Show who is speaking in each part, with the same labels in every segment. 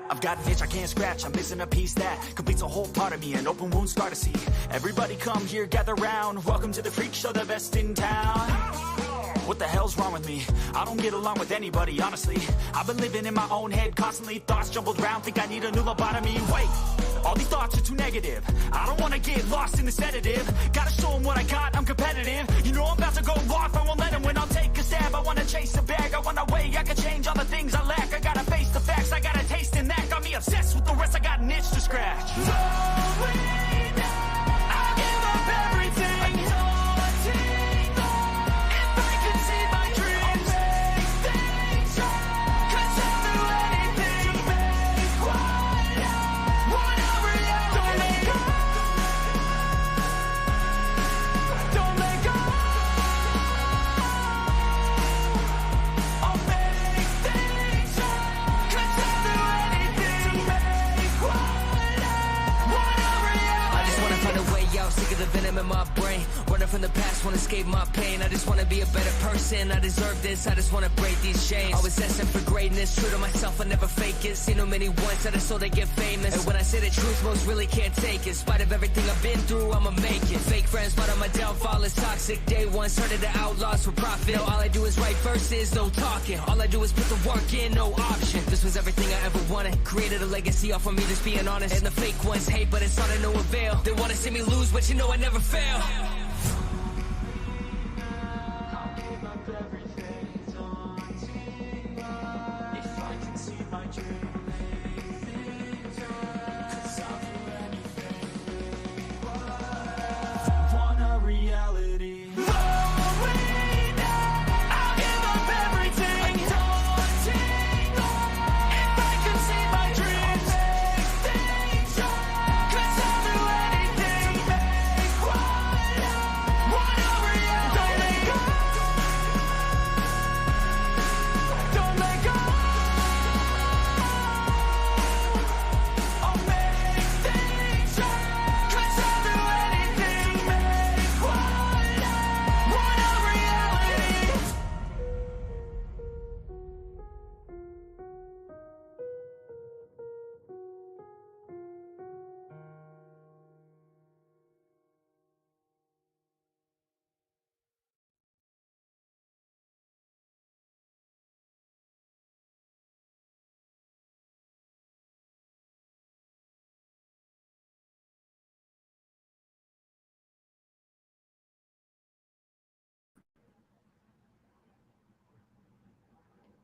Speaker 1: I've got an itch I can't scratch, I'm missing a piece that completes a whole part of me, an open wound scar to see. Everybody come here, gather round, welcome to the freak show, the best in town. What the hell's wrong with me? I don't get along with anybody, honestly. I've been living in my own head constantly, thoughts jumbled round, think I need a new lobotomy. Wait, all these thoughts are too negative. I don't wanna get lost in the sedative. Gotta show them what I got, I'm competitive. You know I'm about to go off, I won't let them win, I'll take a stab. I wanna chase a bag, I wanna weigh, I can change all the things I lack. I gotta face the facts, I got a taste in that. Got me obsessed with the rest, I got an itch to scratch. I'll give up everything.
Speaker 2: Sick of the venom in my brain, running from the past, wanna escape my pain. I just wanna be a better person, I deserve this, I just wanna break these chains. Always asking for greatness, true to myself, I never fake it. Seen no many ones that are so they get famous, and when I say the truth, most really can't take it. In spite of everything I've been through, I'ma make it. Fake friends, but on my downfall is toxic. Day one, started to outlaws for profit. Now all I do is write verses, no talking. All I do is put the work in, no option. This was everything I ever wanted, created a legacy off of me, just being honest. And the fake ones hate, but it's all to no avail. They wanna see me lose, but you know I never fail.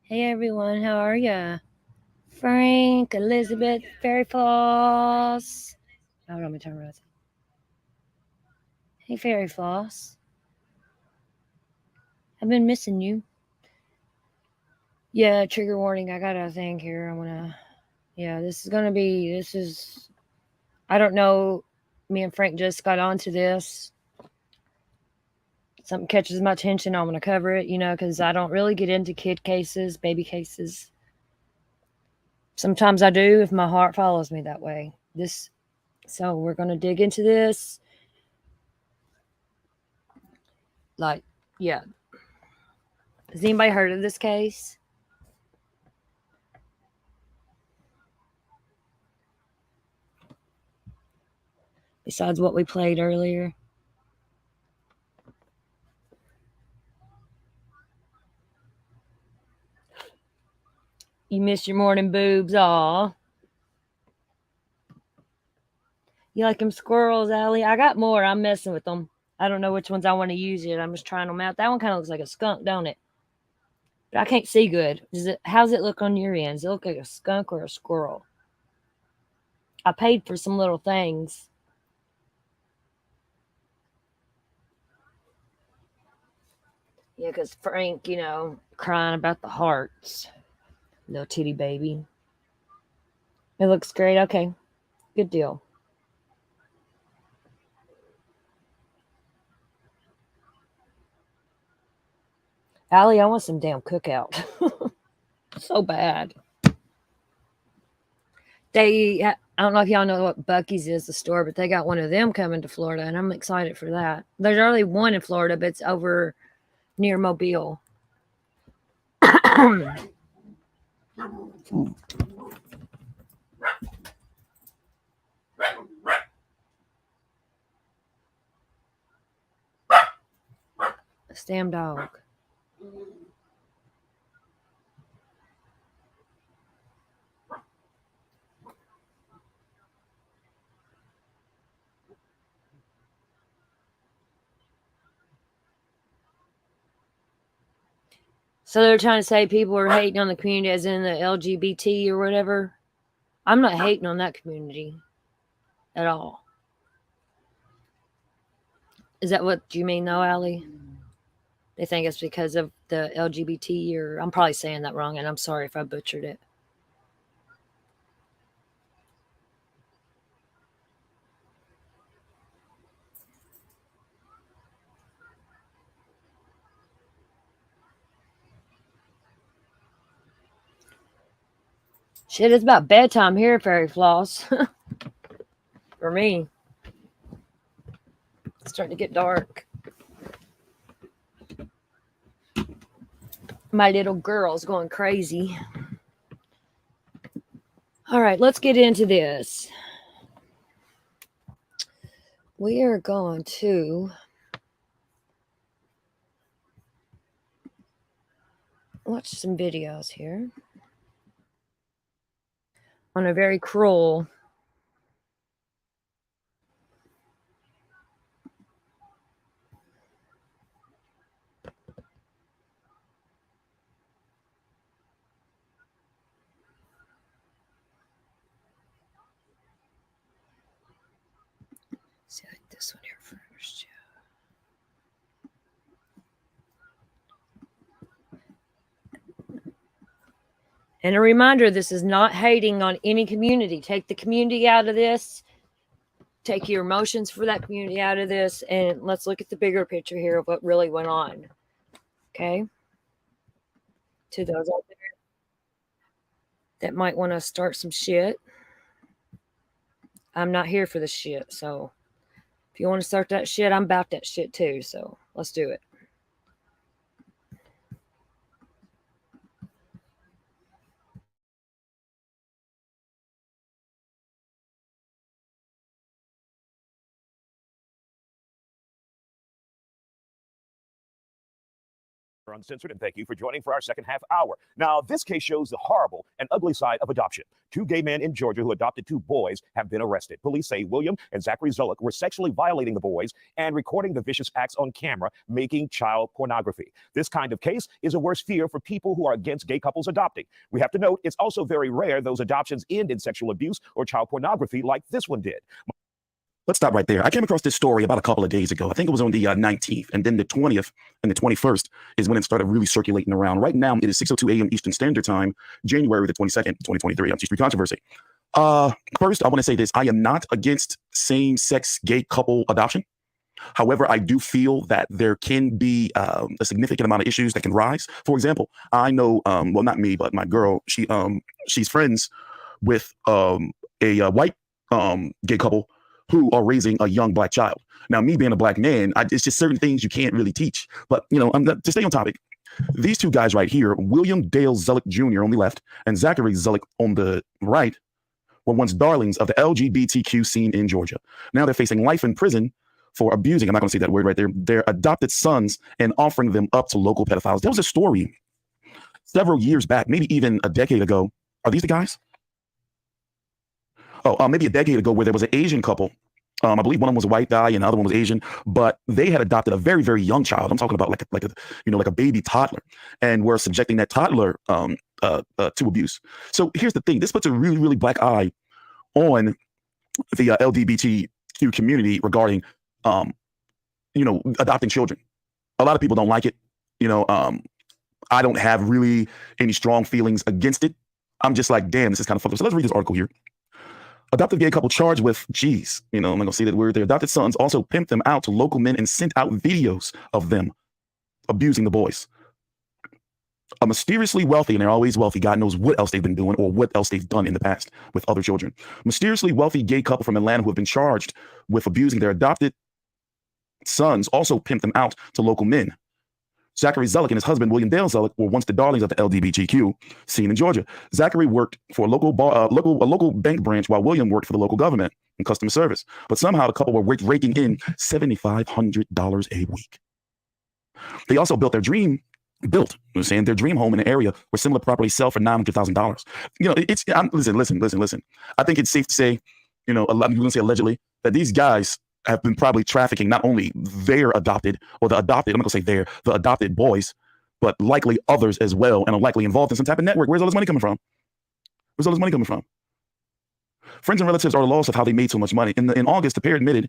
Speaker 3: Hey everyone, how are ya? Frank, Elizabeth, Fairy Floss. Hold on, let me turn around. Hey Fairy Floss. I've been missing you. Yeah, trigger warning. I got a thing here. I don't know. Me and Frank just got onto this. Something catches my attention, I'm going to cover it, because I don't really get into kid cases, baby cases. Sometimes I do if my heart follows me that way. So we're going to dig into this. Has anybody heard of this case? Besides what we played earlier? You missed your morning boobs, aw. You like them squirrels, Allie? I got more. I'm messing with them. I don't know which ones I want to use yet. I'm just trying them out. That one kind of looks like a skunk, don't it? But I can't see good. How's it look on your end? Does it look like a skunk or a squirrel? I paid for some little things. Yeah, because Frank, crying about the hearts. Little titty baby. It looks great. Okay. Good deal. Allie, I want some damn cookout. So bad. I don't know if y'all know what Buc-ee's is, the store, but they got one of them coming to Florida, and I'm excited for that. There's already one in Florida, but it's over near Mobile. This damn dog. So they're trying to say people are hating on the community as in the LGBT or whatever. I'm not hating on that community at all. Is that what you mean though, Allie? They think it's because of the LGBT, or I'm probably saying that wrong, and I'm sorry if I butchered it. Shit, it's about bedtime here, Fairy Floss. For me. It's starting to get dark. My little girl's going crazy. All right, let's get into this. We are going to watch some videos here on a very cruel see, like this one here first. And a reminder, this is not hating on any community. Take the community out of this. Take your emotions for that community out of this. And let's look at the bigger picture here of what really went on. Okay? To those out there that might want to start some shit. I'm not here for the shit. So if you want to start that shit, I'm about that shit too. So let's do it.
Speaker 4: Uncensored, and thank you for joining for our second half hour. Now, this case shows the horrible and ugly side of adoption. Two gay men in Georgia who adopted two boys have been arrested. Police say William and Zachary Zulocks were sexually violating the boys and recording the vicious acts on camera, making child pornography. This kind of case is a worse fear for people who are against gay couples adopting. We have to note it's also very rare those adoptions end in sexual abuse or child pornography like this one did.
Speaker 5: Let's stop right there. I came across this story about a couple of days ago. I think it was on the 19th, and then the 20th and the 21st is when it started really circulating around. Right now, it is 6:02 a.m. Eastern Standard Time, January the 22nd, 2023. I'm just controversy. First, I want to say this. I am not against same-sex gay couple adoption. However, I do feel that there can be a significant amount of issues that can rise. For example, I know, well, not me, but my girl, she's friends with a white gay couple who are raising a young black child. Now, me being a black man, it's just certain things you can't really teach. But, to stay on topic, these two guys right here, William Dale Zullock Jr. on the left and Zachary Zullock on the right, were once darlings of the LGBTQ scene in Georgia. Now they're facing life in prison for abusing, I'm not going to say that word right there, their adopted sons and offering them up to local pedophiles. There was a story several years back, maybe even a decade ago. Are these the guys? Maybe a decade ago, where there was an Asian couple. I believe one of them was a white guy and the other one was Asian, but they had adopted a very, very young child. I'm talking about like a baby toddler, and were subjecting that toddler to abuse. So here's the thing: this puts a really, really black eye on the LGBTQ community regarding, adopting children. A lot of people don't like it. I don't have really any strong feelings against it. I'm just like, damn, this is kind of fucked up. So let's read this article here. Adopted gay couple charged with, I'm not gonna say that word. Their adopted sons also pimped them out to local men and sent out videos of them abusing the boys. A mysteriously wealthy, and they're always wealthy, God knows what else they've been doing or what else they've done in the past with other children. Mysteriously wealthy gay couple from Atlanta who have been charged with abusing their adopted sons also pimped them out to local men. Zachary Zullock and his husband, William Dale Zullock, were once the darlings of the LGBTQ scene in Georgia. Zachary worked for a local bank branch, while William worked for the local government in customer service. But somehow the couple were raking in $7,500 a week. They also built their dream home in an area where similar properties sell for $900,000. You know, listen. I think it's safe to say, you know, a lot of people say allegedly, that these guys have been probably trafficking not only their adopted, or the adopted, I'm not gonna say the adopted boys, but likely others as well, and are likely involved in some type of network. Where's all this money coming from? Friends and relatives are the loss of how they made so much money. In August, the pair admitted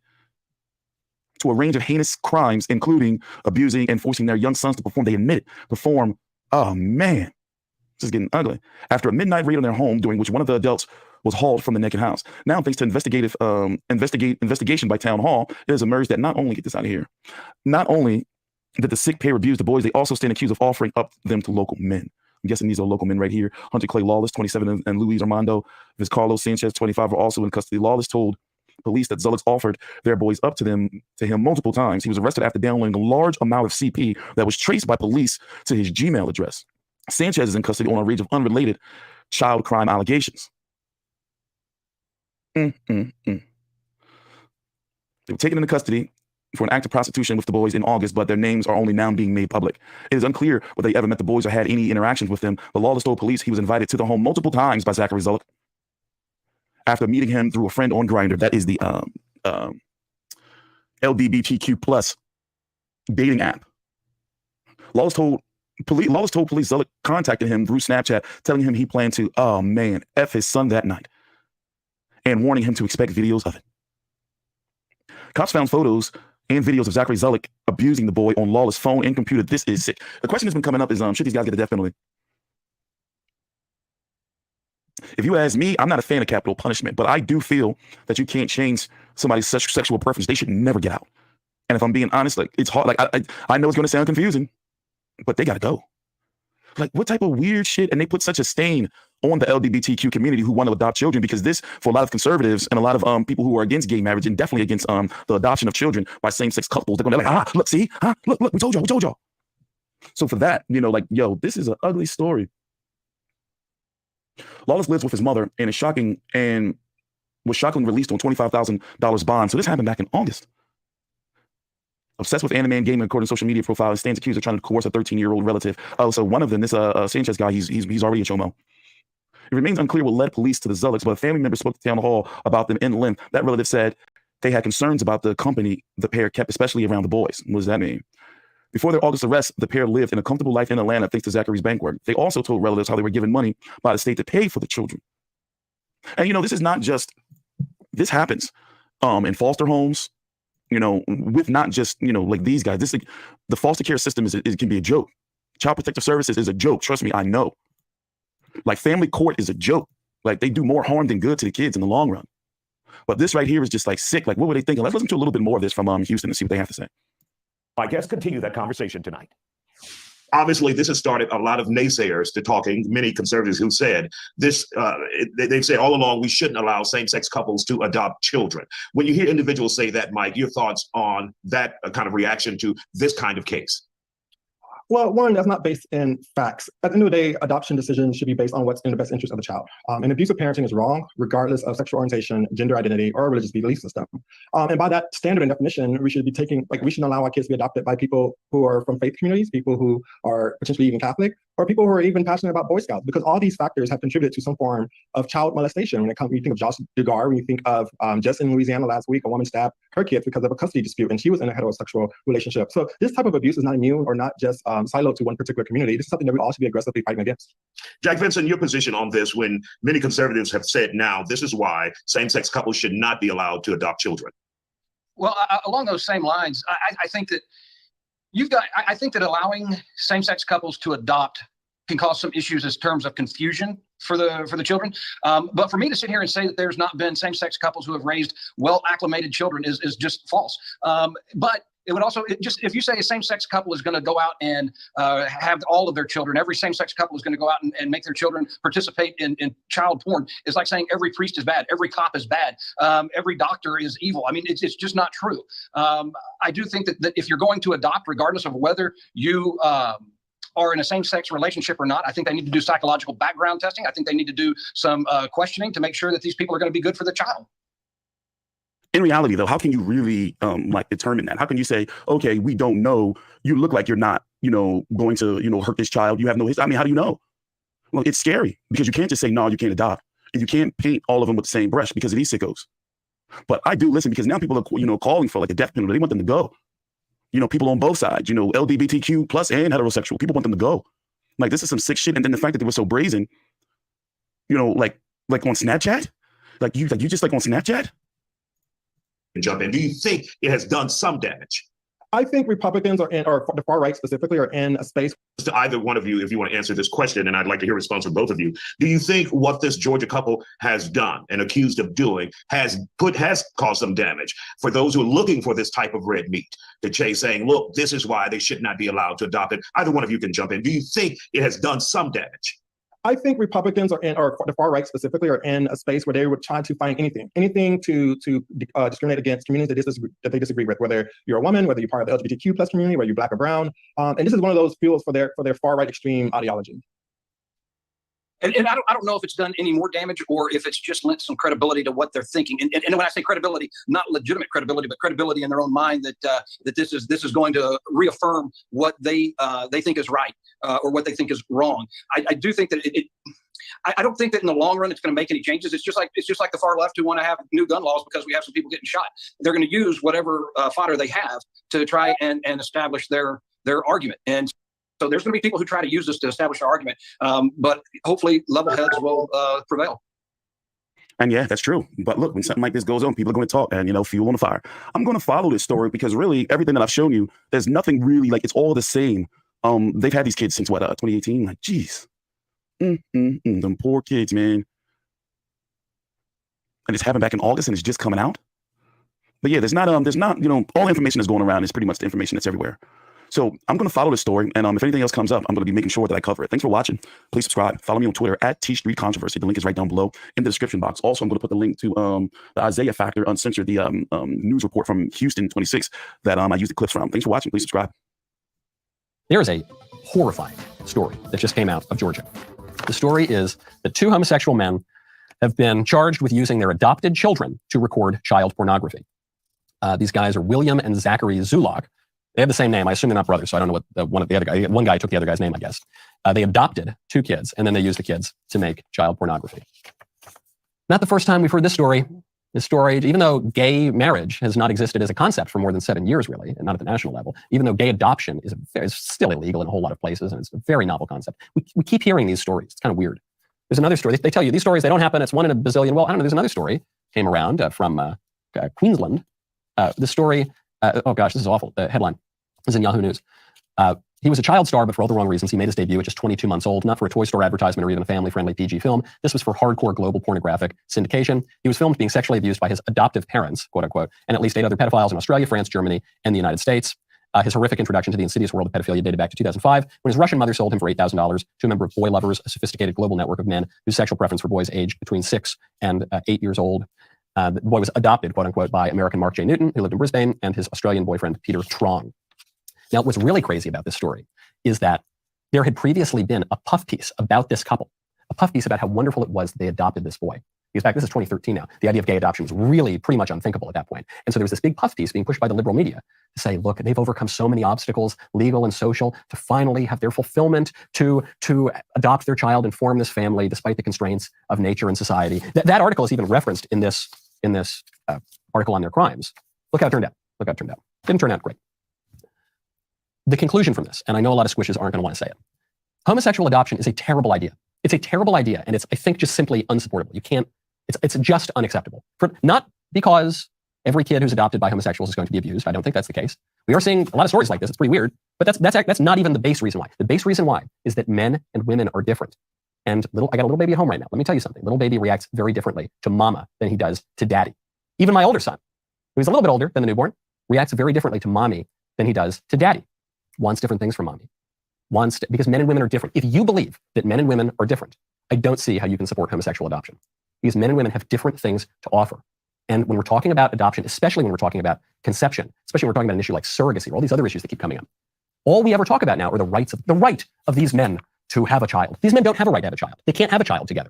Speaker 5: to a range of heinous crimes, including abusing and forcing their young sons to perform. Oh man, this is getting ugly. After a midnight raid on their home, during which one of the adults was hauled from the naked house. Now, thanks to investigation by Town Hall, it has emerged that not only did the sick pair abuse the boys, they also stand accused of offering up them to local men. I'm guessing these are local men right here. Hunter Clay Lawless, 27, and Luis Armando Vizcarlo Sanchez, 25, are also in custody. Lawless told police that Zulocks offered their boys up to him multiple times. He was arrested after downloading a large amount of CP that was traced by police to his Gmail address. Sanchez is in custody on a range of unrelated child crime allegations. They were taken into custody for an act of prostitution with the boys in August, but their names are only now being made public. It is unclear whether they ever met the boys or had any interactions with them. The Lawless told police he was invited to the home multiple times by Zachary Zullock after meeting him through a friend on Grindr. That is the LGBTQ plus dating app. Lawless told police Zullock contacted him through Snapchat, telling him he planned to, F his son that night, and warning him to expect videos of it. Cops found photos and videos of Zachary Zullock abusing the boy on Lawless' phone and computer. This is sick. The question that's been coming up is, should these guys get a death penalty? If you ask me, I'm not a fan of capital punishment, but I do feel that you can't change somebody's sexual preference. They should never get out. And if I'm being honest, like, it's hard. Like, I know it's going to sound confusing, but they got to go. Like, what type of weird shit? And they put such a stain on the LGBTQ community who want to adopt children, because this, for a lot of conservatives and a lot of people who are against gay marriage and definitely against the adoption of children by same-sex couples, they're going to be like, look, see, look, we told y'all. So for that, you know, like, yo, this is an ugly story. Lawless lives with his mother and was shockingly released on $25,000 bond. So this happened back in August. Obsessed with anime and gaming, according to social media profile, stands accused of trying to coerce a 13-year-old relative. Oh, so one of them, this Sanchez guy, he's already a chomo. It remains unclear what led police to the Zulocks, but a family member spoke to Town Hall about them in length. That relative said they had concerns about the company the pair kept, especially around the boys. What does that mean? Before their August arrest, the pair lived in a comfortable life in Atlanta thanks to Zachary's bank work. They also told relatives how they were given money by the state to pay for the children. And, you know, this happens in foster homes, you know, with not just, you know, like these guys. The foster care system can be a joke. Child Protective Services is a joke. Trust me, I know. Like, family court is a joke. Like, they do more harm than good to the kids in the long run. But this right here is just like sick. Like, what were they thinking? Let's listen to a little bit more of this from Houston and see what they have to say.
Speaker 4: My guests continue that conversation tonight.
Speaker 6: Obviously, this has started a lot of naysayers to talking, many conservatives who said this, they've said all along we shouldn't allow same-sex couples to adopt children. When you hear individuals say that, Mike, your thoughts on that kind of reaction to this kind of case?
Speaker 7: Well, one, that's not based in facts. At the end of the day, adoption decisions should be based on what's in the best interest of the child. And abusive parenting is wrong, regardless of sexual orientation, gender identity, or religious belief system. And by that standard and definition, we should we shouldn't allow our kids to be adopted by people who are from faith communities, people who are potentially even Catholic, or people who are even passionate about Boy Scouts, because all these factors have contributed to some form of child molestation. When you think of Josh Duggar, when you think of just in Louisiana last week, a woman stabbed her kids because of a custody dispute, and she was in a heterosexual relationship. So this type of abuse is not immune or not just siloed to one particular community. This is something that we all should be aggressively fighting against.
Speaker 6: Jack Vincent, your position on this, when many conservatives have said now this is why same-sex couples should not be allowed to adopt children.
Speaker 8: Well, along those same lines, I think that I think that allowing same-sex couples to adopt can cause some issues in terms of confusion for the children. But for me to sit here and say that there's not been same-sex couples who have raised well-acclimated children is just false. But it would also, if you say a same-sex couple is going to go out and have all of their children, every same-sex couple is going to go out and make their children participate in child porn, it's like saying every priest is bad, every cop is bad, every doctor is evil. I mean, it's just not true. I do think that if you're going to adopt, regardless of whether you are in a same-sex relationship or not, I think they need to do psychological background testing. I think they need to do some questioning to make sure that these people are going to be good for the child.
Speaker 5: In reality, though, how can you really like determine that? How can you say, okay, we don't know, you look like you're not, going to, hurt this child, you have no history? I mean, how do you know? Well, it's scary because you can't just say, no, you can't adopt. And you can't paint all of them with the same brush because of these sickos. But I do listen because now people are, calling for like a death penalty. They want them to go. People on both sides, LGBTQ plus and heterosexual, people want them to go. Like, this is some sick shit. And then the fact that they were so brazen, like on Snapchat, like you just like on Snapchat.
Speaker 6: Jump in. Do you think it has done some damage?
Speaker 7: I think Republicans or the far right specifically are in a space.
Speaker 6: To either one of you, if you want to answer this question, and I'd like to hear a response from both of you. Do you think what this Georgia couple has done and accused of doing has caused some damage for those who are looking for this type of red meat? To Chase saying, look, this is why they should not be allowed to adopt it. Either one of you can jump in. Do you think it has done some damage?
Speaker 7: I think Republicans or the far right specifically are in a space where they would try to find anything to discriminate against communities that they disagree with, whether you're a woman, whether you're part of the LGBTQ plus community, whether you're Black or brown. And this is one of those fuels for their far right extreme ideology.
Speaker 8: And I don't know if it's done any more damage or if it's just lent some credibility to what they're thinking. And when I say credibility, not legitimate credibility, but credibility in their own mind that this is going to reaffirm what they think is right or what they think is wrong. I do think that I don't think that in the long run it's going to make any changes. It's just like the far left who want to have new gun laws because we have some people getting shot. They're going to use whatever fodder they have to try and establish their argument. And so there's going to be people who try to use this to establish an argument, but hopefully level heads will prevail.
Speaker 5: And yeah, that's true. But look, when something like this goes on, people are going to talk and, fuel on the fire. I'm going to follow this story because really everything that I've shown you, there's nothing really like it's all the same. They've had these kids since 2018? Like, geez. Them poor kids, man. And it's happened back in August and it's just coming out. But yeah, there's not, all information that's going around is pretty much the information that's everywhere. So I'm going to follow this story, and if anything else comes up, I'm going to be making sure that I cover it. Thanks for watching. Please subscribe. Follow me on Twitter at @T-Street-Controversy. The link is right down below in the description box. Also, I'm going to put the link to the Isaiah Factor Uncensored, the news report from Houston 26 that I used the clips from. Thanks for watching. Please subscribe.
Speaker 9: There is a horrifying story that just came out of Georgia. The story is that two homosexual men have been charged with using their adopted children to record child pornography. These guys are William and Zachary Zulocks. They have the same name. I assume they're not brothers, so I don't know what the other guy. One guy took the other guy's name, I guess. They adopted two kids, and then they used the kids to make child pornography. Not the first time we've heard this story. This story, even though gay marriage has not existed as a concept for more than 7 years, really, and not at the national level, even though gay adoption is still illegal in a whole lot of places, and it's a very novel concept. We keep hearing these stories. It's kind of weird. There's another story. They tell you these stories, they don't happen. It's one in a bazillion. Well, I don't know. There's another story came around from Queensland. The story, oh gosh, this is awful. The headline is in Yahoo News. He was a child star, but for all the wrong reasons. He made his debut at just 22 months old, not for a toy store advertisement or even a family-friendly PG film. This was for hardcore global pornographic syndication. He was filmed being sexually abused by his adoptive parents, quote unquote, and at least 8 other pedophiles in Australia, France, Germany, and the United States. His horrific introduction to the insidious world of pedophilia dated back to 2005, when his Russian mother sold him for $8,000 to a member of Boy Lovers, a sophisticated global network of men whose sexual preference for boys aged between 6 and 8 years old. The boy was adopted, quote unquote, by American Mark J. Newton, who lived in Brisbane, and his Australian boyfriend, p0rn0graphy. Now, what's really crazy about this story is that there had previously been a puff piece about this couple, a puff piece about how wonderful it was that they adopted this boy. Because back, this is 2013 now. The idea of gay adoption was really pretty much unthinkable at that point. And so there was this big puff piece being pushed by the liberal media to say, look, they've overcome so many obstacles, legal and social, to finally have their fulfillment to adopt their child and form this family despite the constraints of nature and society. That article is even referenced in this article on their crimes. Look how it turned out. Didn't turn out great. The conclusion from this, and I know a lot of squishes aren't going to want to say it, homosexual adoption is a terrible idea. It's a terrible idea, and it's, I think, just simply unsupportable. You can't, it's just unacceptable. Not because every kid who's adopted by homosexuals is going to be abused. I don't think that's the case. We are seeing a lot of stories like this. It's pretty weird, but that's not even the base reason why. The base reason why is that men and women are different. And I got a little baby at home right now. Let me tell you something. Little baby reacts very differently to mama than he does to daddy. Even my older son, who's a little bit older than the newborn, reacts very differently to mommy than he does to daddy. Wants different things from mommy. Because men and women are different. If you believe that men and women are different, I don't see how you can support homosexual adoption. Because men and women have different things to offer. And when we're talking about adoption, especially when we're talking about conception, especially when we're talking about an issue like surrogacy or all these other issues that keep coming up, all we ever talk about now are the right of these men to have a child. These men don't have a right to have a child. They can't have a child together.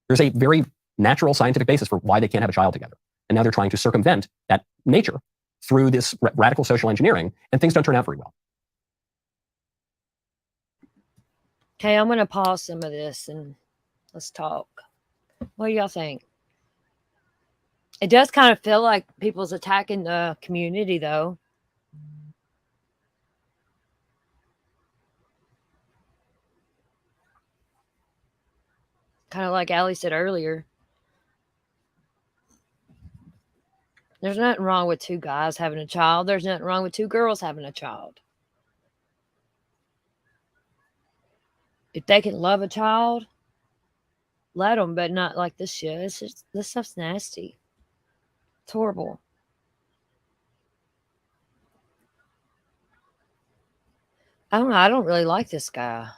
Speaker 9: There's a very natural scientific basis for why they can't have a child together. And now they're trying to circumvent that nature through this radical social engineering, and things don't turn out very well.
Speaker 3: Okay, I'm going to pause some of this and let's talk. What do y'all think? It does kind of feel like people's attacking the community, though. Kind of like Allie said earlier. There's nothing wrong with two guys having a child. There's nothing wrong with two girls having a child. If they can love a child, let them, but not like this shit. It's just, this stuff's nasty. It's horrible. I don't know. I don't really like this guy.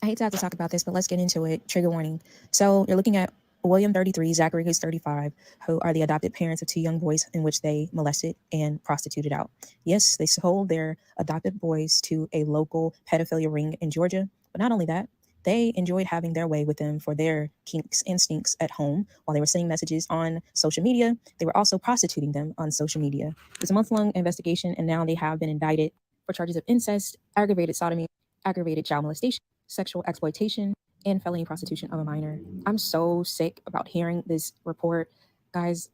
Speaker 10: I hate to have to talk about this, but let's get into it. Trigger warning. So you're looking at William, 33, Zachary, who's 35, who are the adopted parents of two young boys in which they molested and prostituted out. Yes, they sold their adopted boys to a local pedophilia ring in Georgia. But not only that, they enjoyed having their way with them for their kinks and stinks at home. While they were sending messages on social media, they were also prostituting them on social media. It's a month-long investigation, and now they have been indicted for charges of incest, aggravated sodomy, aggravated child molestation, sexual exploitation, and felony prostitution of a minor. I'm so sick about hearing this report. Guys,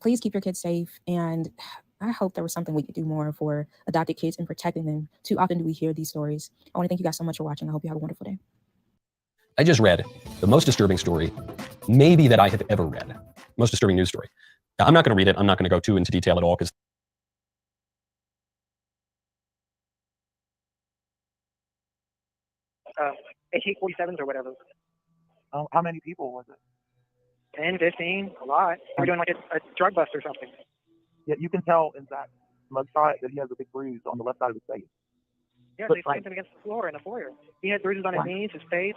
Speaker 10: please keep your kids safe. And I hope there was something we could do more for adopted kids and protecting them. Too often do we hear these stories. I want to thank you guys so much for watching. I hope you have a wonderful day.
Speaker 9: I just read the most disturbing story maybe that I have ever read. Most disturbing news story. Now, I'm not going to read it. I'm not going to go too into detail at all because
Speaker 11: AK-47s or whatever.
Speaker 12: How many people was it?
Speaker 11: 10, 15, a lot. We're doing like a drug bust or something.
Speaker 12: Yeah, you can tell in Zach's mugshot that he has a big bruise on the left side of his face.
Speaker 11: Yeah,
Speaker 12: But
Speaker 11: they slammed him against the floor in the foyer. He had bruises on his knees, his face.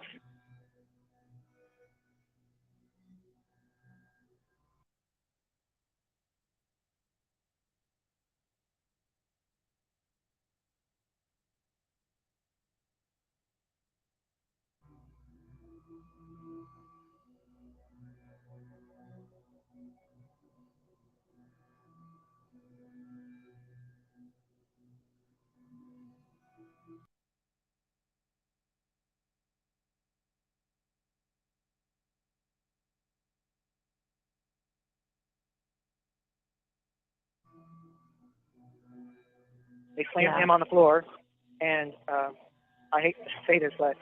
Speaker 11: They slammed him on the floor, and I hate to say this, but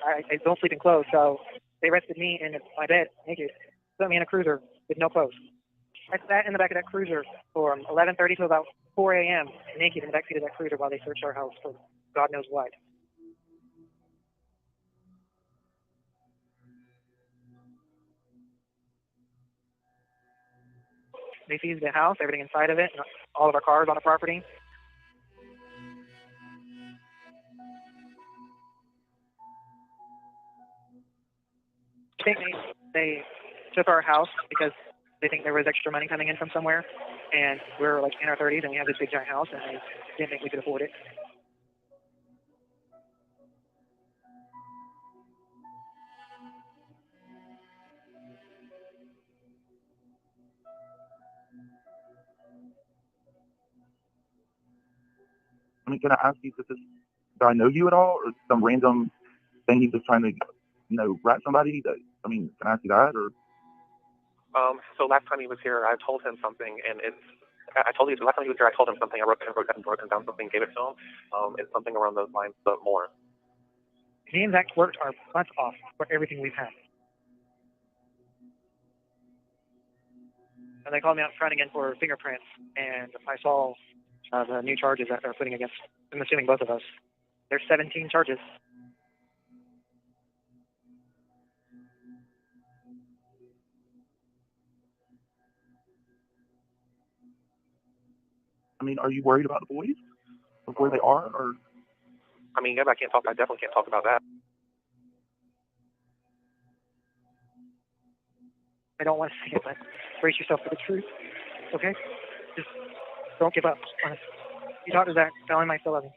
Speaker 11: I don't sleep in clothes, so they arrested me in my bed naked, put me in a cruiser with no clothes. I sat in the back of that cruiser from 11:30 to about 4 a.m. naked in the backseat of that cruiser while they searched our house for God knows what. They seized the house, everything inside of it, and all of our cars on the property. I think they took our house because they think there was extra money coming in from somewhere, and we're like in our 30s and we have this big giant house, and they didn't think we could afford it.
Speaker 12: I mean, can I ask you, does this guy know you at all, or some random thing he's just trying to, rat somebody? I mean, can I ask you that, or?
Speaker 13: So last time he was here, I told him something, and I told you last time he was here, I told him something. I wrote down something, gave it to him. It's something around those lines, but more.
Speaker 11: Me and Zach worked our butts off for everything we've had. And they called me out front again for fingerprints, and I saw the new charges that they're putting against, I'm assuming both of us. There's 17 charges.
Speaker 12: I mean, are you worried about the boys, of where they are, or?
Speaker 13: I mean, yeah, I definitely can't talk about that.
Speaker 11: I don't want to say it, but brace yourself for the truth. Okay? Just don't give up. Honest. You talk to Zach. Tell him I still love him.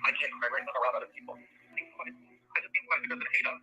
Speaker 13: I can't cry myself around other people. Think quiet. I just think quiet because they hate us.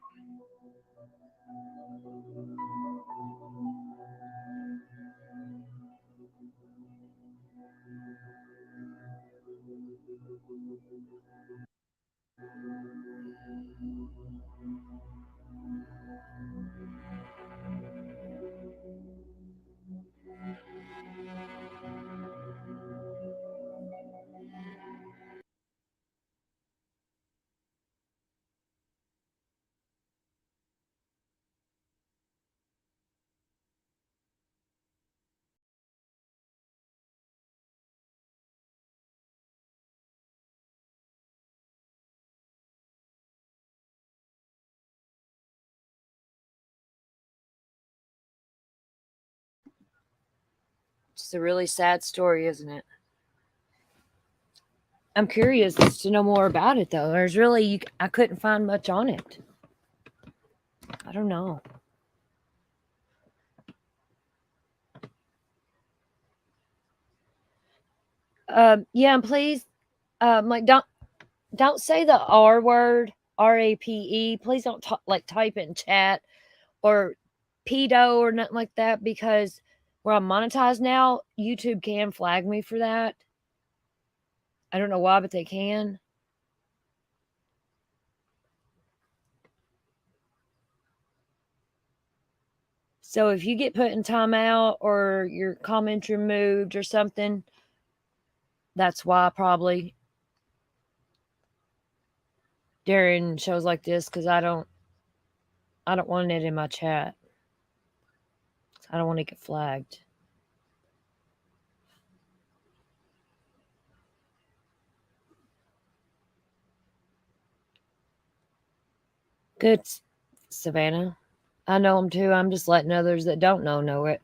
Speaker 3: It's a really sad story, isn't it? I'm curious to know more about it, though. There's really, I couldn't find much on it. I don't know. Yeah, and please, like, don't say the R word, RAPE. Please don't type it in chat or pedo or nothing like that, because where I'm monetized now, YouTube can flag me for that. I don't know why, but they can. So if you get put in timeout or your comments removed or something, that's why, probably, during shows like this, because I don't want it in my chat. I don't want to get flagged. Good, Savannah. I know them too. I'm just letting others that don't know it.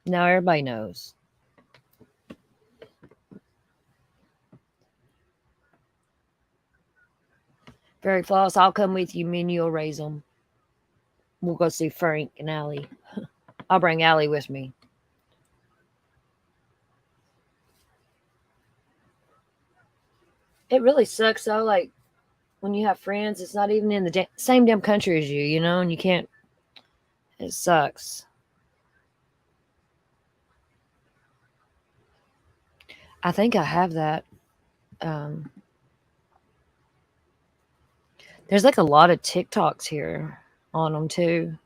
Speaker 3: Now everybody knows. Very flawless. I'll come with you. Me and you'll raise them. We'll go see Frank and Allie. I'll bring Allie with me. It really sucks, though. Like, when you have friends, it's not even in the same damn country as you, and you can't. It sucks. I think I have that. There's like a lot of TikToks here on them too.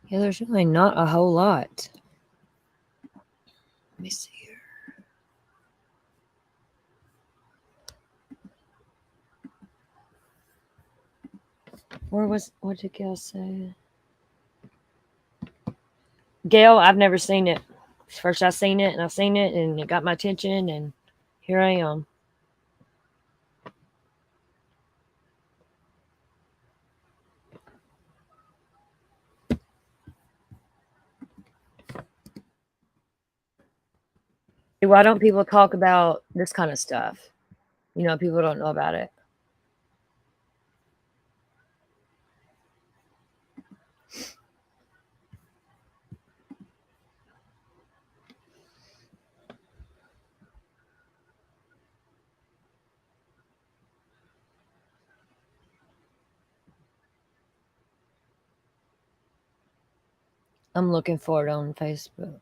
Speaker 3: Yeah, there's really not a whole lot. Let me see here. What did Gail say? Gail, I've never seen it. First I seen it and it got my attention, and here I am. Why don't people talk about this kind of stuff? People don't know about it. I'm looking for it on Facebook.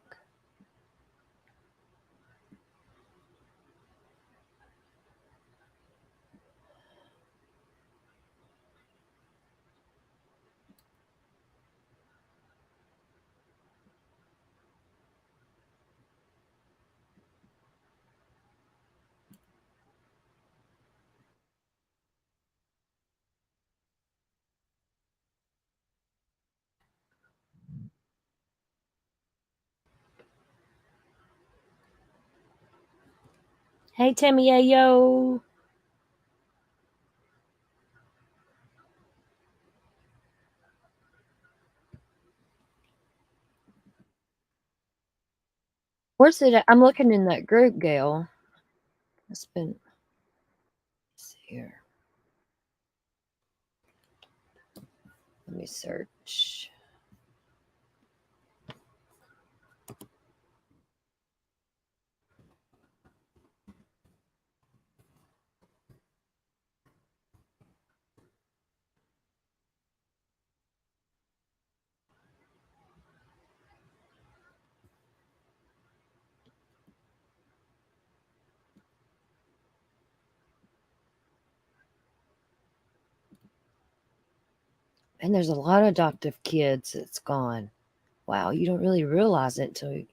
Speaker 3: Hey, Timmy, yo. Where's it at? I'm looking in that group, Gail. It's been... Let's see here. Let me search. And there's a lot of adoptive kids that's gone. Wow, you don't really realize it until you...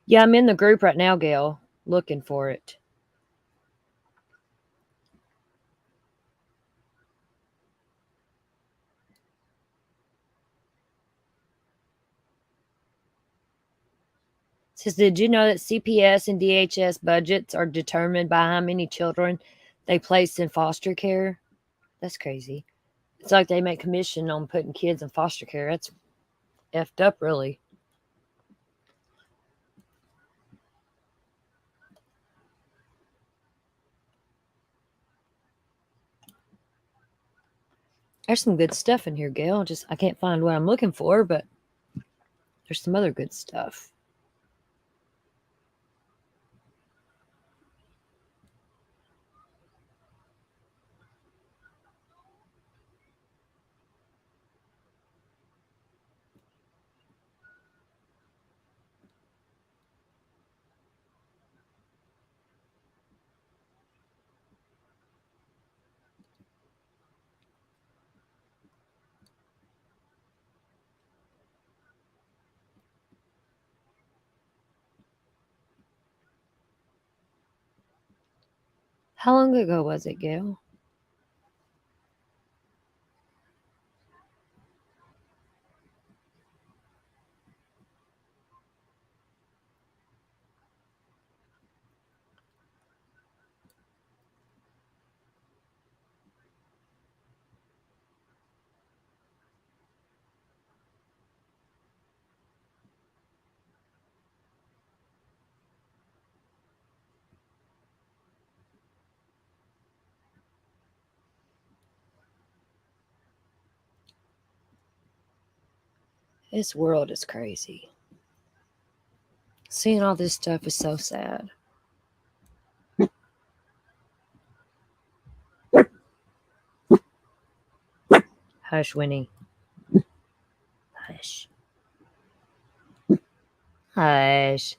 Speaker 3: Yeah, I'm in the group right now, Gail, looking for it. It says, did you know that CPS and DHS budgets are determined by how many children they place in foster care? That's crazy. It's like they make commission on putting kids in foster care. That's effed up, really. There's some good stuff in here, Gail. Just I can't find what I'm looking for, but there's some other good stuff. How long ago was it, Gail? This world is crazy. Seeing all this stuff is so sad. Hush, Winnie. Hush. Hush.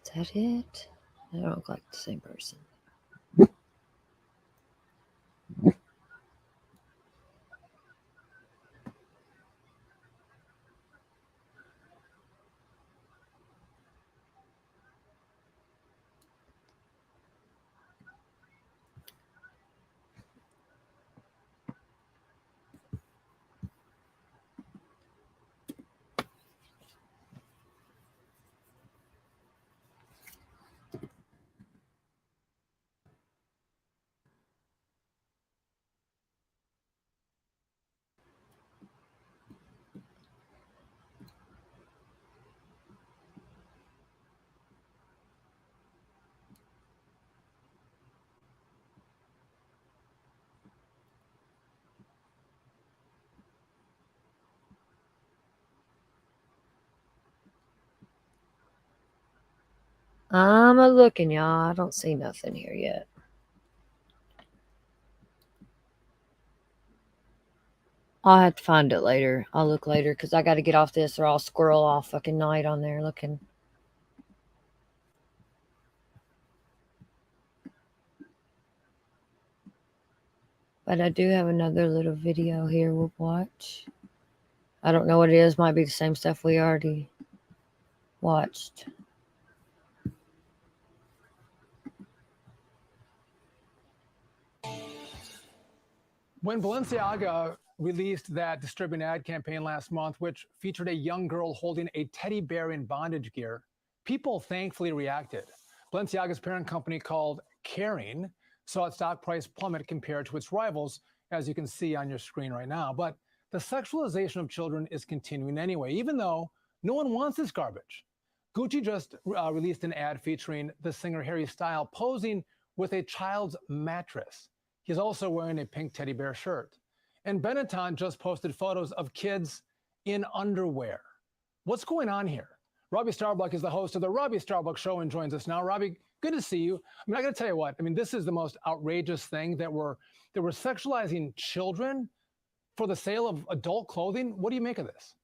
Speaker 3: Is that it? They don't look like the same person. I'm a looking, y'all. I don't see nothing here yet. I'll have to find it later. I'll look later because I got to get off this or I'll squirrel all fucking night on there looking. But I do have another little video here we'll watch. I don't know what it is. Might be the same stuff we already watched.
Speaker 14: When Balenciaga released that disturbing ad campaign last month, which featured a young girl holding a teddy bear in bondage gear, people thankfully reacted. Balenciaga's parent company, called p0rn0g, saw its stock price plummet compared to its rivals, as you can see on your screen right now. But the sexualization of children is continuing anyway, even though no one wants this garbage. Gucci just released an ad featuring the singer Harry Styles posing with a child's mattress. He's also wearing a pink teddy bear shirt. And Benetton just posted photos of kids in underwear. What's going on here? Robbie Starbuck is the host of the Robbie Starbuck Show and joins us now. Robbie, good to see you. I mean, I got to tell you what. I mean, this is the most outrageous thing that we're sexualizing children for the sale of adult clothing. What do you make of this?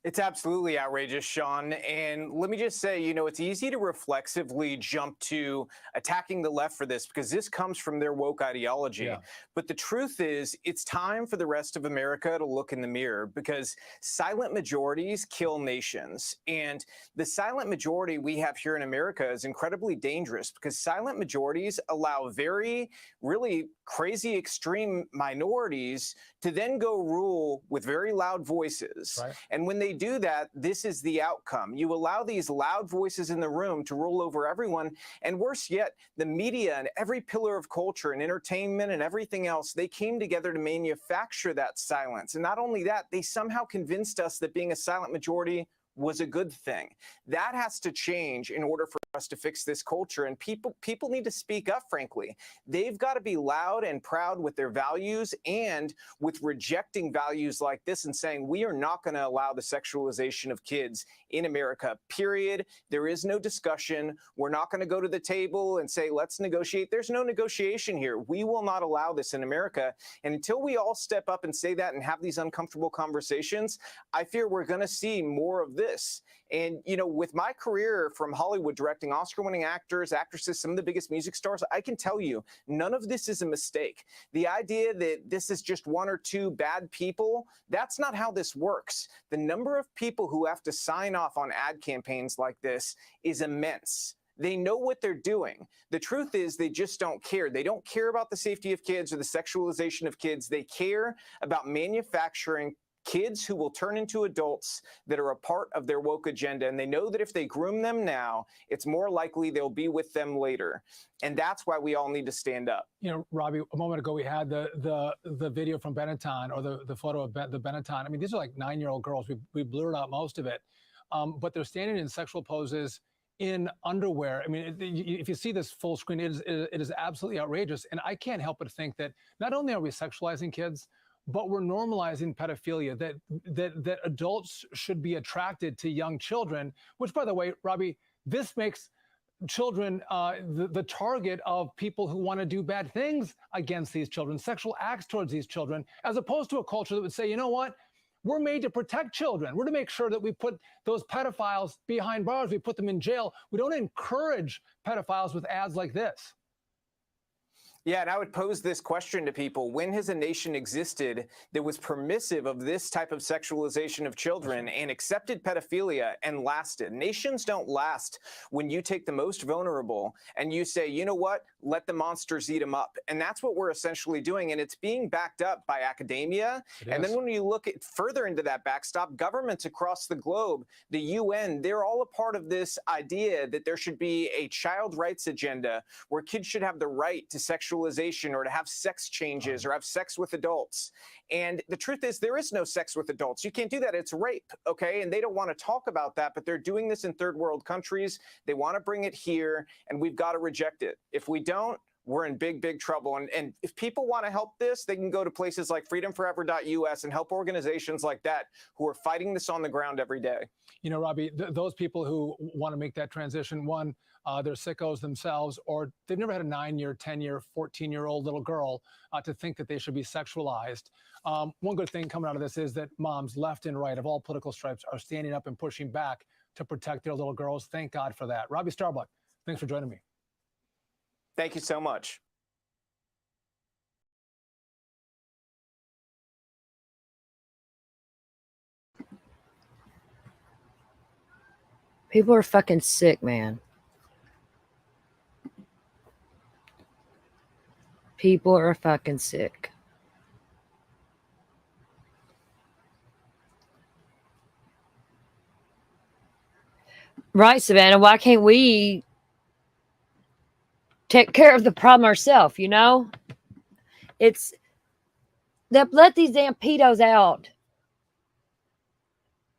Speaker 15: It's absolutely outrageous, Sean. And let me just say, you know, it's easy to reflexively jump to attacking the left for this because this comes from their woke ideology. Yeah. But the truth is, it's time for the rest of America to look in the mirror because silent majorities kill nations. And the silent majority we have here in America is incredibly dangerous because silent majorities allow really crazy extreme minorities to then go rule with very loud voices. Right. And when they do that, this is the outcome. You allow these loud voices in the room to rule over everyone. And worse yet, the media and every pillar of culture and entertainment and everything else, they came together to manufacture that silence. And not only that, they somehow convinced us that being a silent majority was a good thing. That has to change in order for us to fix this culture. And people need to speak up, frankly. They've got to be loud and proud with their values and with rejecting values like this and saying, we are not going to allow the sexualization of kids in America, period. There is no discussion. We're not going to go to the table and say, let's negotiate. There's no negotiation here. We will not allow this in America. And until we all step up and say that and have these uncomfortable conversations, I fear we're going to see more of this. And, you know, with my career from Hollywood directing Oscar-winning actors, actresses, some of the biggest music stars, I can tell you none of this is a mistake. The idea that this is just one or two bad people, that's not how this works. The number of people who have to sign off on ad campaigns like this is immense. They know what they're doing. The truth is they just don't care. They don't care about the safety of kids or the sexualization of kids. They care about manufacturing kids who will turn into adults that are a part of their woke agenda. And they know that if they groom them now, it's more likely they'll be with them later. And that's why we all need to stand up.
Speaker 14: You know, Robbie, a moment ago, we had the video from Benetton, or the photo of the Benetton. I mean, these are like 9-year-old girls. We blurred out most of it. But they're standing in sexual poses in underwear. I mean, if you see this full screen, it is absolutely outrageous. And I can't help but think that not only are we sexualizing kids, but we're normalizing pedophilia, that adults should be attracted to young children, which, by the way, Robbie, this makes children the target of people who want to do bad things against these children, sexual acts towards these children, as opposed to a culture that would say, you know what? We're made to protect children. We're to make sure that we put those pedophiles behind bars. We put them in jail. We don't encourage pedophiles with ads like this.
Speaker 15: Yeah, and I would pose this question to people. When has a nation existed that was permissive of this type of sexualization of children and accepted pedophilia and lasted? Nations don't last when you take the most vulnerable and you say, you know what, let the monsters eat them up. And that's what we're essentially doing. And it's being backed up by academia. And then when you look at further into that backstop, governments across the globe, the UN, they're all a part of this idea that there should be a child rights agenda where kids should have the right to sexualization or to have sex changes or have sex with adults. And the truth is there is no sex with adults. You can't do that. It's rape, okay? And they don't want to talk about that, but they're doing this in third world countries. They want to bring it here, and we've got to reject it. If we don't, we're in big, big trouble. And if people want to help this, they can go to places like freedomforever.us and help organizations like that who are fighting this on the ground every day.
Speaker 14: You know, Robbie, those people who want to make that transition, one, they're sickos themselves, or they've never had a 9-year, 10-year, 14-year-old little girl to think that they should be sexualized. One good thing coming out of this is that moms left and right of all political stripes are standing up and pushing back to protect their little girls. Thank God for that. Robbie Starbuck, thanks for joining me.
Speaker 15: Thank you so much.
Speaker 3: People are fucking sick, man. People are fucking sick. Right, Savannah? Why can't we take care of the problem ourselves, you know? It's that let these damn pedos out.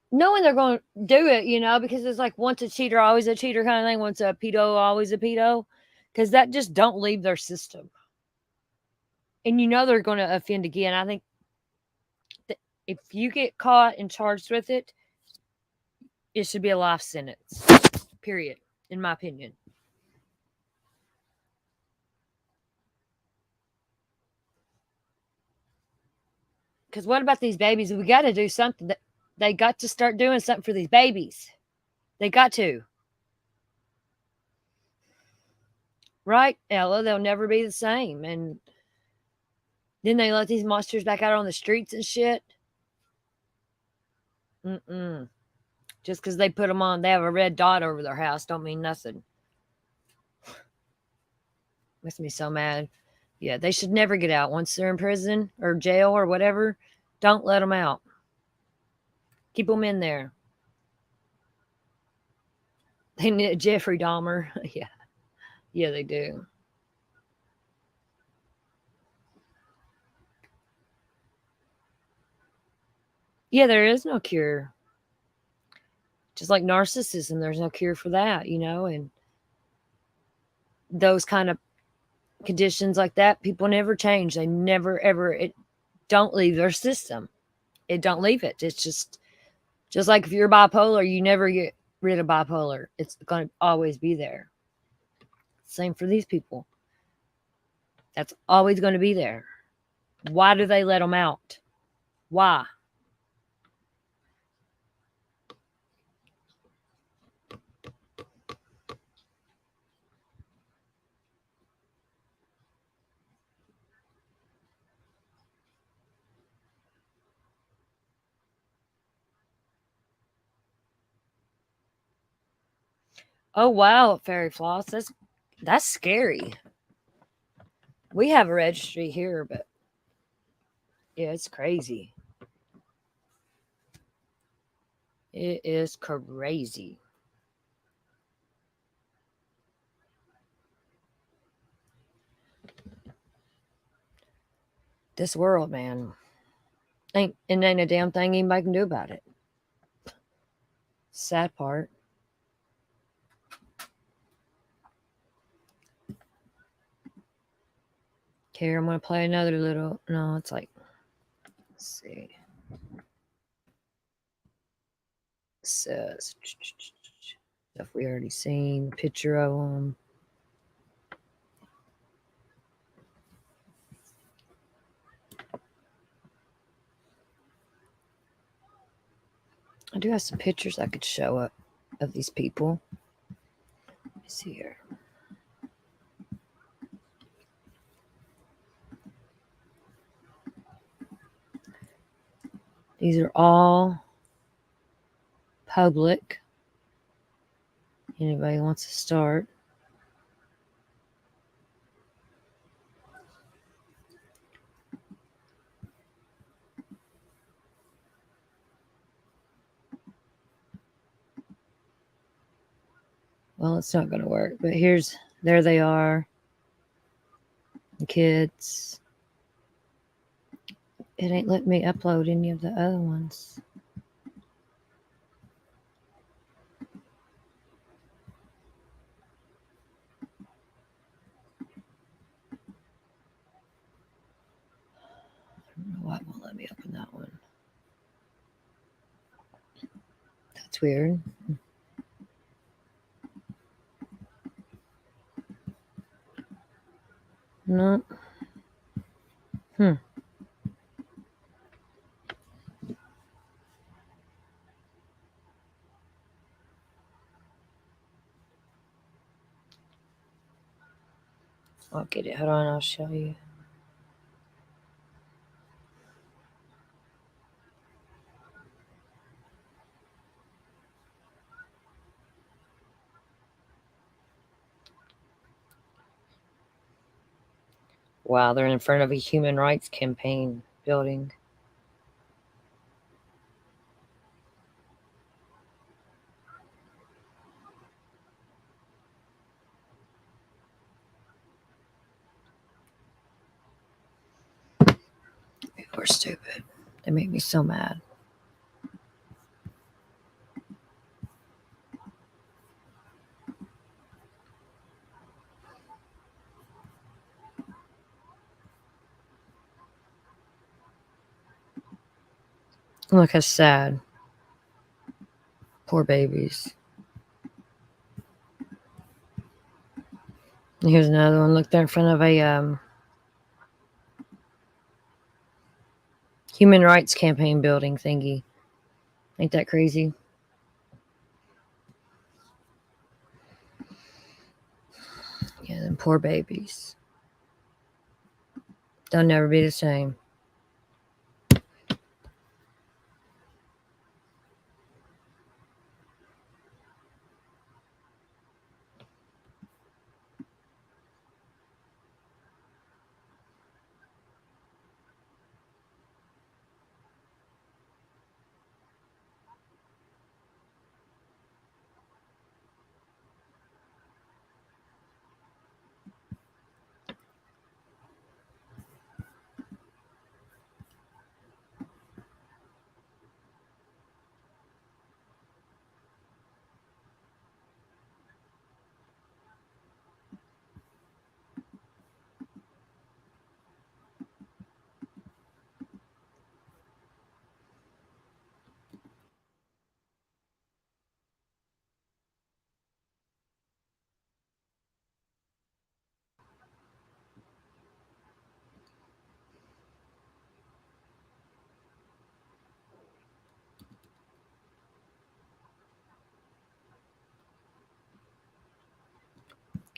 Speaker 3: Knowing they're going to do it, you know, because it's like once a cheater, always a cheater kind of thing. Once a pedo, always a pedo. Because that just don't leave their system. And you know they're going to offend again. I think that if you get caught and charged with it, it should be a life sentence. Period. In my opinion. Because what about these babies? We got to do something. They got to start doing something for these babies. They got to. Right, Ella? They'll never be the same. And then they let these monsters back out on the streets and shit. Just because they put them on, they have a red dot over their house, don't mean nothing. Makes me so mad. Yeah, they should never get out. Once they're in prison or jail or whatever, don't let them out. Keep them in there. They need Jeffrey Dahmer. Yeah. Yeah, they do. Yeah, there is no cure. Just like narcissism, there's no cure for that, you know, and those kind of conditions like that, people never change. They never, ever, it don't leave their system. It don't leave it. It's just like if you're bipolar, you never get rid of bipolar. It's going to always be there. Same for these people. That's always going to be there. Why do they let them out? Why? Oh wow, fairy floss. That's scary. We have a registry here, but yeah, it's crazy. It is crazy. This world, man. Ain't a damn thing anybody can do about it. Sad part. Okay, I'm gonna play another little. No, it's like. Let's see. It says stuff we already seen. Picture of them. I do have some pictures I could show up of these people. Let me see here. These are all public. Anybody wants to start? Well, it's not going to work, but there they are. The kids. It ain't letting me upload any of the other ones. I don't know why it won't let me open that one. That's weird. No. I'll get it. Hold on, I'll show you. Wow, they're in front of a human rights campaign building. People are stupid. They make me so mad. Look how sad. Poor babies. And here's another one. Look, they're in front of a human rights campaign building thingy. Ain't that crazy? Yeah, them poor babies. They'll never be the same.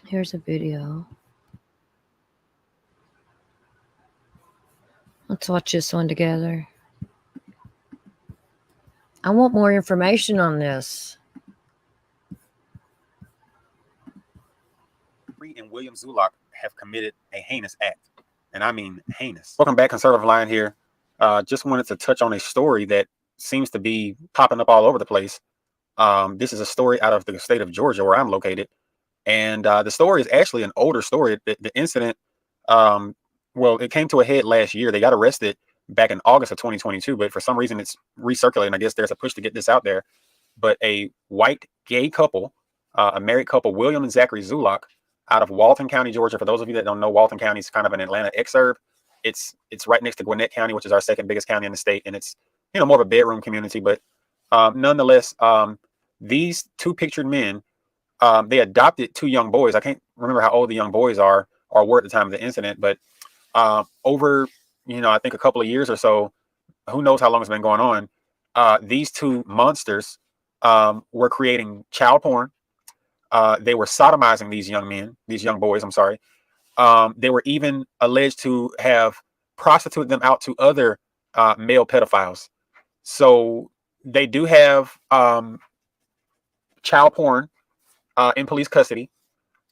Speaker 3: Here's a video. Let's watch this one together. I want more information on this.
Speaker 16: And William Zulocks have committed a heinous act. And I mean heinous. Welcome back, Conservative Lion here. Just wanted to touch on a story that seems to be popping up all over the place. This is a story out of the state of Georgia where I'm located. And the story is actually an older story. The incident, well, it came to a head last year. They got arrested back in August of 2022, but for some reason it's recirculating. I guess there's a push to get this out there. But a white gay couple, a married couple, William and Zachary Zulocks, out of Walton County, Georgia. For those of you that don't know, Walton County is kind of an Atlanta exurb. It's right next to Gwinnett County, which is our second biggest county in the state, and it's more of a bedroom community. But nonetheless, these two pictured men, they adopted two young boys. I can't remember how old the young boys are or were at the time of the incident, but over I think a couple of years or so, who knows how long it's been going on. These two monsters were creating child porn. They were sodomizing these young boys. I'm sorry. They were even alleged to have prostituted them out to other male pedophiles. So they do have child porn in police custody.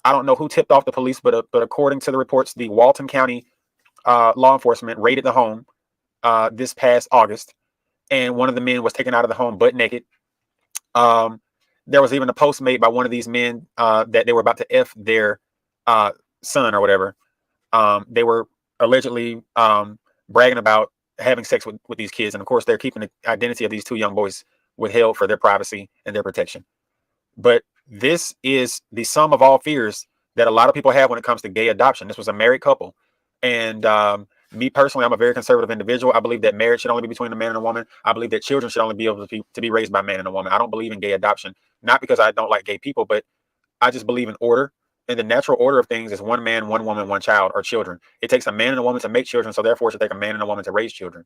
Speaker 16: I don't know who tipped off the police, but according to the reports, the Walton County law enforcement raided the home this past August, and one of the men was taken out of the home butt naked. There was even a post made by one of these men that they were about to F their son or whatever. They were allegedly bragging about having sex with these kids. And of course, they're keeping the identity of these two young boys withheld for their privacy and their protection. But this is the sum of all fears that a lot of people have when it comes to gay adoption. This was a married couple. And me personally, I'm a very conservative individual. I believe that marriage should only be between a man and a woman. I believe that children should only be able to be raised by a man and a woman. I don't believe in gay adoption, not because I don't like gay people, but I just believe in order. And the natural order of things is one man, one woman, one child, or children. It takes a man and a woman to make children, so therefore it should take a man and a woman to raise children.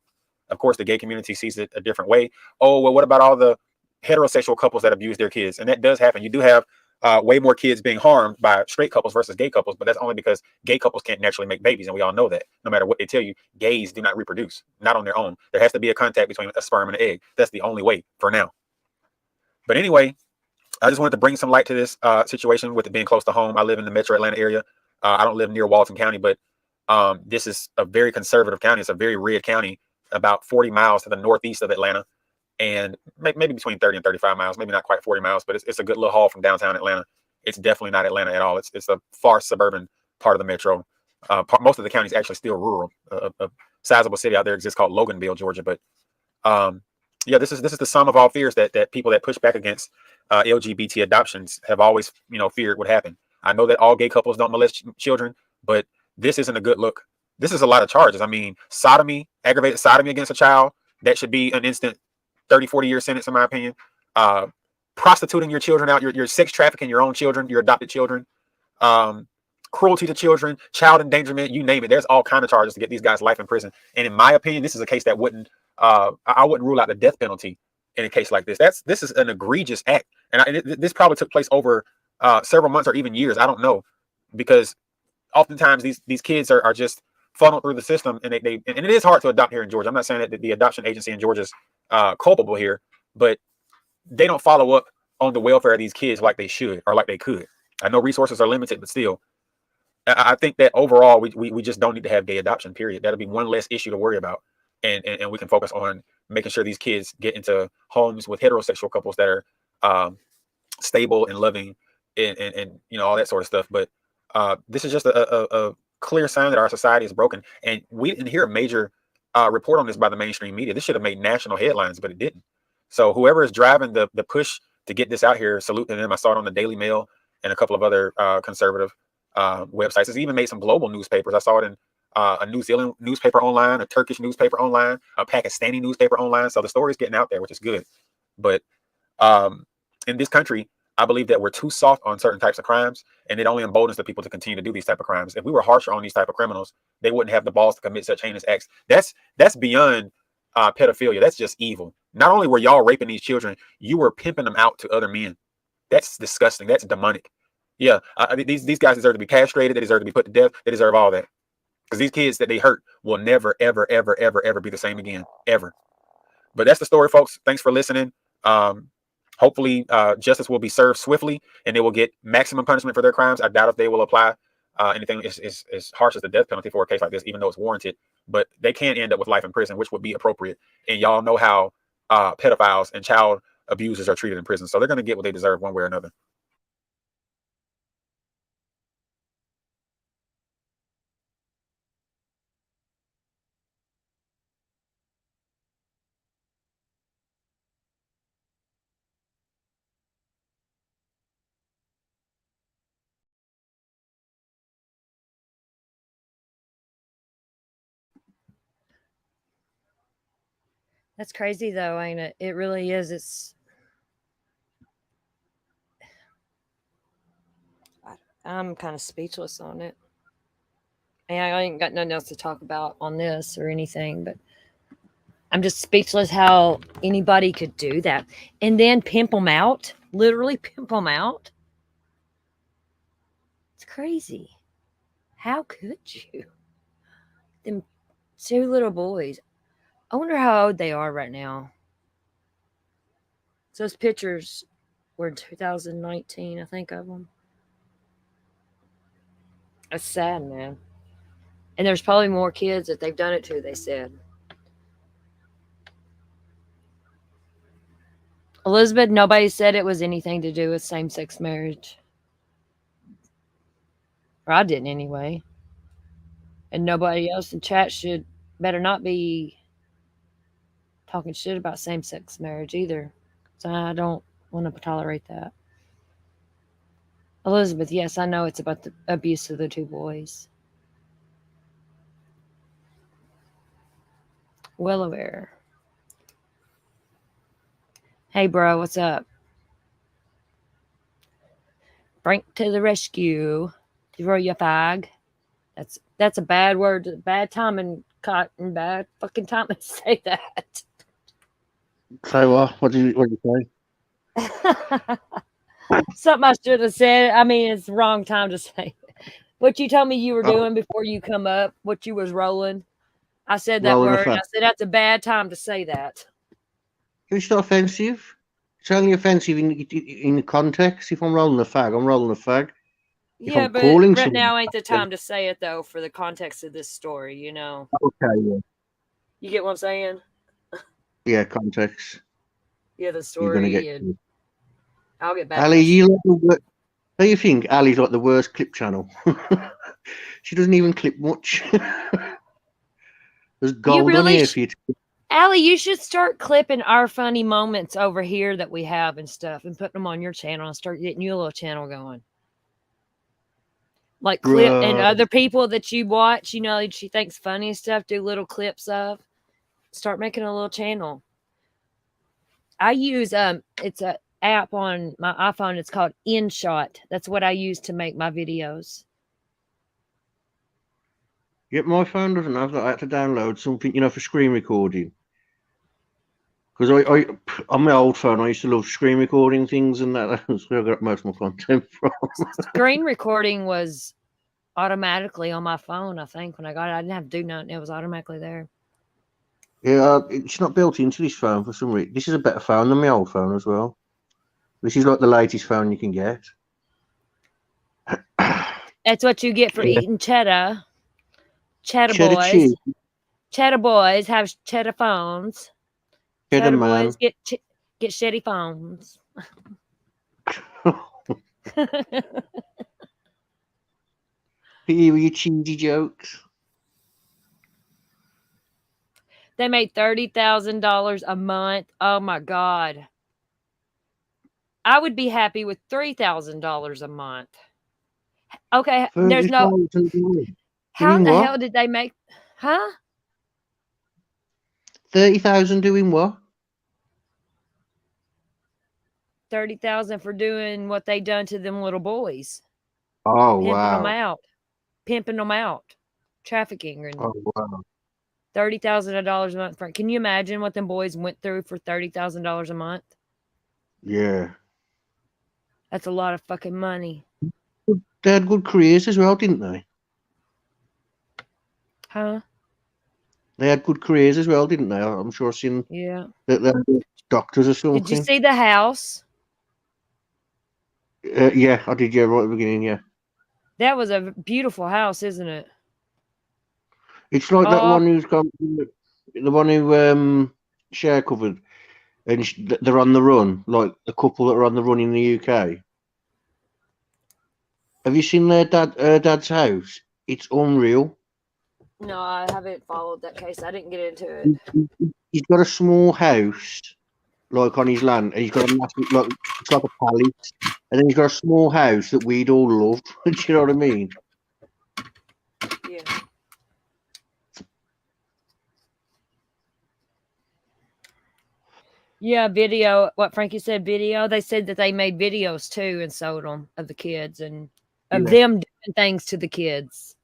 Speaker 16: Of course, the gay community sees it a different way. Oh, well, what about all the heterosexual couples that abuse their kids? And that does happen. You do have way more kids being harmed by straight couples versus gay couples, but that's only because gay couples can't naturally make babies, and we all know that. No matter what they tell you, gays do not reproduce, not on their own. There has to be a contact between a sperm and an egg. That's the only way for now. But anyway, I just wanted to bring some light to this situation with it being close to home. I live in the metro Atlanta area. I don't live near Walton County, but This is a very conservative county. It's a very red county, about 40 miles to the northeast of Atlanta, and maybe between 30 and 35 miles, maybe not quite 40 miles, but it's a good little haul from downtown Atlanta. It's definitely not Atlanta at all. It's a far suburban part of the metro. Most of the county is actually still rural. A sizable city out there exists called Loganville, Georgia. But yeah, this is the sum of all fears that people that push back against LGBT adoptions have always feared would happen. I know that all gay couples don't molest children, but this isn't a good look. This is a lot of charges. I mean, sodomy, aggravated sodomy against a child, that should be an instant 30, 40-year sentence, in my opinion. Prostituting your children out, you're sex trafficking your own children, your adopted children, cruelty to children, child endangerment, you name it. There's all kinds of charges to get these guys life in prison. And in my opinion, this is a case that I wouldn't rule out the death penalty in a case like this. This is an egregious act. And this probably took place over several months or even years. I don't know, because oftentimes these kids are just funneled through the system, and and it is hard to adopt here in Georgia. I'm not saying that the adoption agency in Georgia is culpable here, but they don't follow up on the welfare of these kids like they should or like they could. I know resources are limited, but still, I think that overall we just don't need to have gay adoption, period. That'll be one less issue to worry about, and we can focus on making sure these kids get into homes with heterosexual couples that are stable and loving and all that sort of stuff. But this is just a clear sign that our society is broken, and we didn't hear a major report on this by the mainstream media. This should have made national headlines, but it didn't. So whoever is driving the push to get this out here, salute to them. I saw it on the Daily Mail and a couple of other conservative websites. It's even made some global newspapers. I saw it in a New Zealand newspaper online, a Turkish newspaper online, a Pakistani newspaper online. So the story is getting out there, which is good. But in this country, I believe that we're too soft on certain types of crimes, and it only emboldens the people to continue to do these type of crimes. If we were harsher on these type of criminals, they wouldn't have the balls to commit such heinous acts. That's beyond pedophilia. That's just evil. Not only were y'all raping these children, you were pimping them out to other men. That's disgusting. That's demonic. Yeah, these guys deserve to be castrated. They deserve to be put to death. They deserve all that, because these kids that they hurt will never, ever, ever, ever, ever be the same again, ever. But that's the story, folks. Thanks for listening. Hopefully, justice will be served swiftly, and they will get maximum punishment for their crimes. I doubt if they will apply anything as harsh as the death penalty for a case like this, even though it's warranted. But they can end up with life in prison, which would be appropriate. And y'all know how pedophiles and child abusers are treated in prison, so they're going to get what they deserve one way or another.
Speaker 3: That's crazy though, ain't it? It really is. I'm kind of speechless on it. And I ain't got nothing else to talk about on this or anything, but I'm just speechless how anybody could do that. And then pimp them out, literally pimp them out. It's crazy. How could you? Them two little boys. I wonder how old they are right now. So those pictures were in 2019, I think, of them. That's sad, man. And there's probably more kids that they've done it to, they said. Elizabeth, nobody said it was anything to do with same-sex marriage. Or I didn't anyway. And nobody else in chat better not be talking shit about same-sex marriage either. So I don't want to tolerate that. Elizabeth, yes, I know it's about the abuse of the two boys. Well aware. Hey, bro, what's up? Frank to the rescue. Throw your fag. That's a bad word. Bad timing, Cotton. Bad fucking timing to say that.
Speaker 17: Say what? What did you say?
Speaker 3: Something I should have said. I mean, it's the wrong time to say it. What you told me you were doing before you come up, what you was rolling. I said that
Speaker 17: Rolling
Speaker 3: word. I said that's a bad time to say that.
Speaker 17: It's not offensive. It's only offensive in the context. If I'm rolling a fag, I'm rolling a fag. If
Speaker 3: Yeah,
Speaker 17: I'm
Speaker 3: but
Speaker 17: calling
Speaker 3: right
Speaker 17: someone,
Speaker 3: now ain't the time to say it though for the context of this story, you know.
Speaker 17: okay, yeah,
Speaker 3: You get what I'm saying?
Speaker 17: yeah, context.
Speaker 3: Yeah, the
Speaker 17: You're gonna
Speaker 3: story,
Speaker 17: get.
Speaker 3: and I'll get
Speaker 17: Ali,
Speaker 3: backlash.
Speaker 17: do you think Ali's like the worst clip channel? She doesn't even clip much. There's
Speaker 3: You
Speaker 17: gold on
Speaker 3: really,
Speaker 17: here for you.
Speaker 3: Allie, you should start clipping our funny moments over here that we have and stuff, and putting them on your channel, and start getting you a little channel going. Like clip and
Speaker 17: Bruh.
Speaker 3: other people that you watch, you know, that she thinks funny and stuff, do little clips of. Start making a little channel. I use it's a app on my iPhone. It's called InShot. That's what I use to make my videos.
Speaker 17: Yep, my phone doesn't have that. I had to download something, for screen recording. Because on my old phone, I used to love screen recording things, and that's where I got most of my content from.
Speaker 3: Screen recording was automatically on my phone, I think, when I got it. I didn't have to do nothing. It was automatically there.
Speaker 17: Yeah, it's not built into this phone for some reason. This is a better phone than my old phone as well. This is like the latest phone you can get.
Speaker 3: That's what you get for eating cheddar. Cheddar
Speaker 17: Cheddar
Speaker 3: boys.
Speaker 17: cheese.
Speaker 3: Cheddar boys have cheddar phones.
Speaker 17: Cheddar
Speaker 3: boys
Speaker 17: man.
Speaker 3: get shitty phones.
Speaker 17: Here with your cheesy jokes.
Speaker 3: They made $30,000 a month. Oh my God. I would be happy with $3,000 a month. Okay, there's no. How in the hell did they make? Huh?
Speaker 17: 30,000 doing what?
Speaker 3: 30,000 for doing what they done to them little boys.
Speaker 17: Oh,
Speaker 3: Pimping them out, trafficking, and
Speaker 17: oh wow.
Speaker 3: $30,000 a month. Can you imagine what them boys went through for $30,000 a month?
Speaker 17: Yeah.
Speaker 3: That's a lot of fucking money.
Speaker 17: They had good careers as well, didn't they?
Speaker 3: Huh?
Speaker 17: They had good careers as well, didn't they? I'm sure I've seen
Speaker 3: Yeah.
Speaker 17: that they're doctors or something.
Speaker 3: Did you see the house?
Speaker 17: Yeah, I did. Yeah, right at the beginning. Yeah.
Speaker 3: That was a beautiful house, isn't it?
Speaker 17: It's like that one who's gone, the one who share covered, and they're on the run, like the couple that are on the run in the UK. Have you seen her dad's house? It's unreal.
Speaker 3: No, I haven't followed that case. I didn't get into it.
Speaker 17: He's got a small house, like on his land, and he's got a massive, like it's like a palace, and then he's got a small house that we'd all love. Do you know what I mean?
Speaker 3: Yeah. Yeah, video. What Frankie said, video. They said that they made videos too and sold them of the kids and of them doing things to the kids.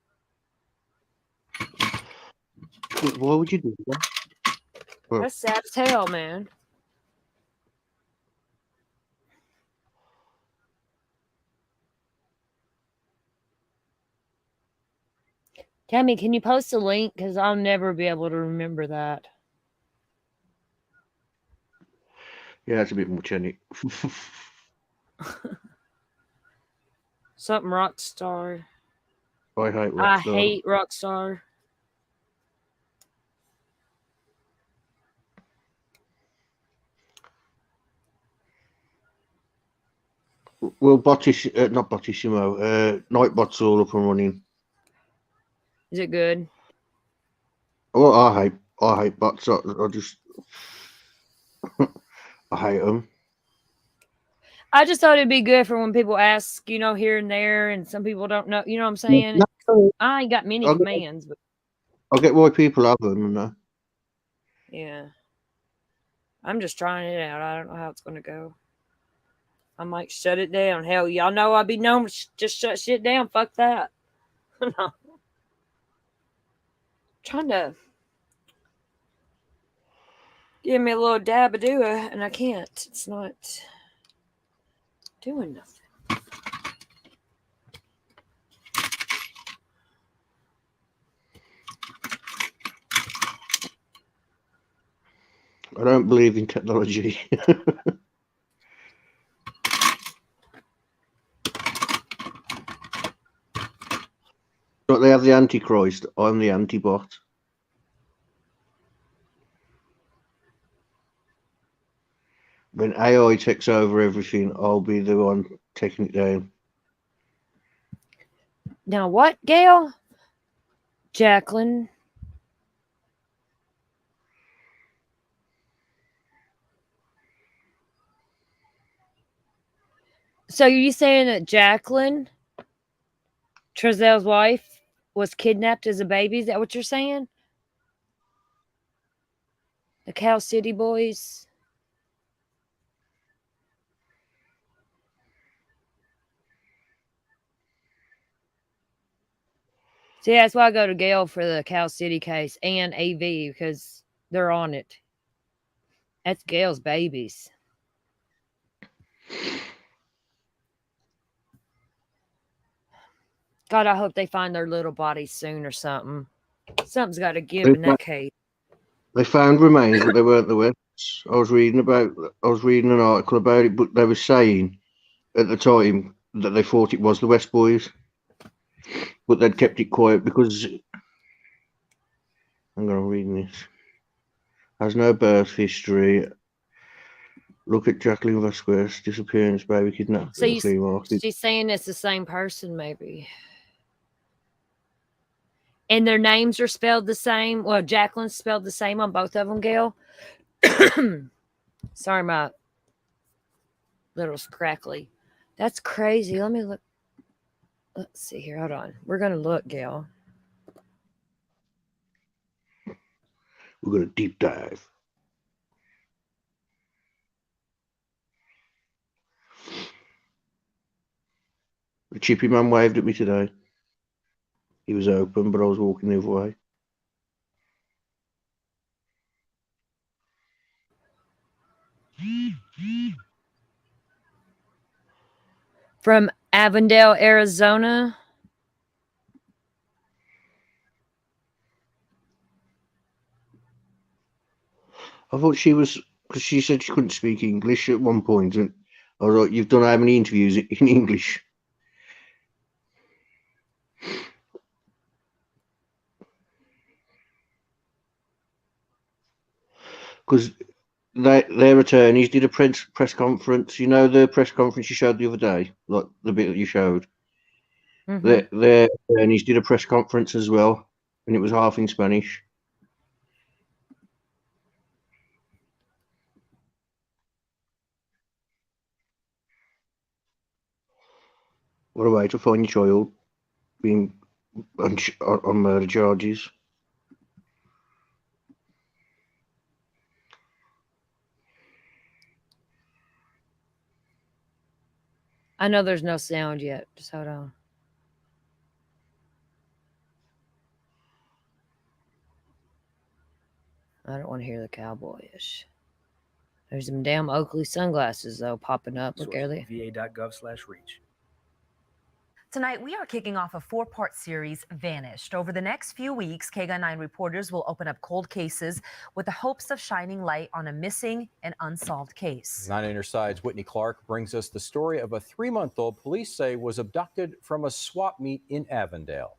Speaker 17: Why would you do that?
Speaker 3: That's sad as hell, man. Tammy, can you post a link? Because I'll never be able to remember that.
Speaker 17: Yeah, it's a bit much, isn't it?
Speaker 3: Something Rockstar.
Speaker 17: I hate Rockstar.
Speaker 3: I hate Rockstar.
Speaker 17: Well, not Bottissimo. Nightbot's all up and running.
Speaker 3: Is it good?
Speaker 17: Oh, I hate bots. I just, I hate them.
Speaker 3: I just thought it'd be good for when people ask, you know, here and there, and some people don't know. You know what I'm saying?
Speaker 17: No,
Speaker 3: I ain't got many commands, but
Speaker 17: I get why people have them. And
Speaker 3: yeah, I'm just trying it out. I don't know how it's going to go. I might shut it down. Hell, y'all know I'd be known to just shut shit down. Fuck that. No. Trying to give me a little dab of do it, and I can't. It's not doing nothing.
Speaker 17: I don't believe in technology. have the Antichrist, I'm the Antibot. When AI takes over everything, I'll be the one taking it down.
Speaker 3: Now what, Gail? Jacqueline. So are you saying that Jacqueline, Trezel's wife, was kidnapped as a baby? Is that what you're saying? The Cow City boys? See, that's why I go to Gail for the Cow City case and AV because they're on it. That's Gail's babies. God, I hope they find their little bodies soon or something. Something's got to give in that case.
Speaker 17: They found remains, but they weren't the Wests. I was reading an article about it, but they were saying at the time that they thought it was the West boys, but they'd kept it quiet because. I'm reading this. Has no birth history. Look at Jacqueline Vasquez disappearance, baby kidnapped.
Speaker 3: So she's saying it's the same person, maybe. And their names are spelled the same. Well, Jacqueline's spelled the same on both of them, Gail. Sorry, my little crackly. That's crazy. Let me look. Let's see here. Hold on. We're going to look, Gail.
Speaker 17: We're going to deep dive. The chippy man waved at me today. He was open, but I was walking the other way.
Speaker 3: From Avondale, Arizona.
Speaker 17: I thought she was, because she said she couldn't speak English at one point, and I was like, you've done how many interviews in English? Because their attorneys did a press conference. You know the press conference you showed the other day, like the bit that you showed.
Speaker 3: Mm-hmm.
Speaker 17: Their attorneys did a press conference as well, and it was half in Spanish. What a way to find your child being on murder charges.
Speaker 3: I know there's no sound yet. Just hold on. I don't want to hear the cowboyish. There's some damn Oakley sunglasses, though, popping up. Look early.
Speaker 18: va.gov/reach.
Speaker 19: Tonight, we are kicking off a 4-part series, Vanished. Over the next few weeks, KGUN 9 reporters will open up cold cases with the hopes of shining light on a missing and unsolved case.
Speaker 20: 9 on your side's Whitney Clark brings us the story of a 3-month-old police say was abducted from a swap meet in Avondale.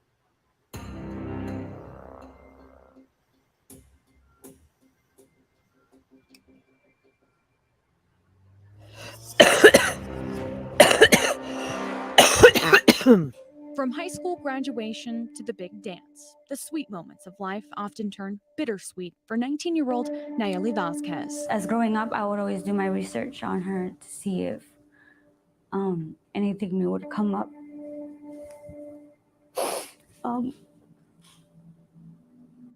Speaker 21: From high school graduation to the big dance, the sweet moments of life often turn bittersweet for 19-year-old Nayeli Vasquez.
Speaker 22: As growing up, I would always do my research on her to see if anything new would come up.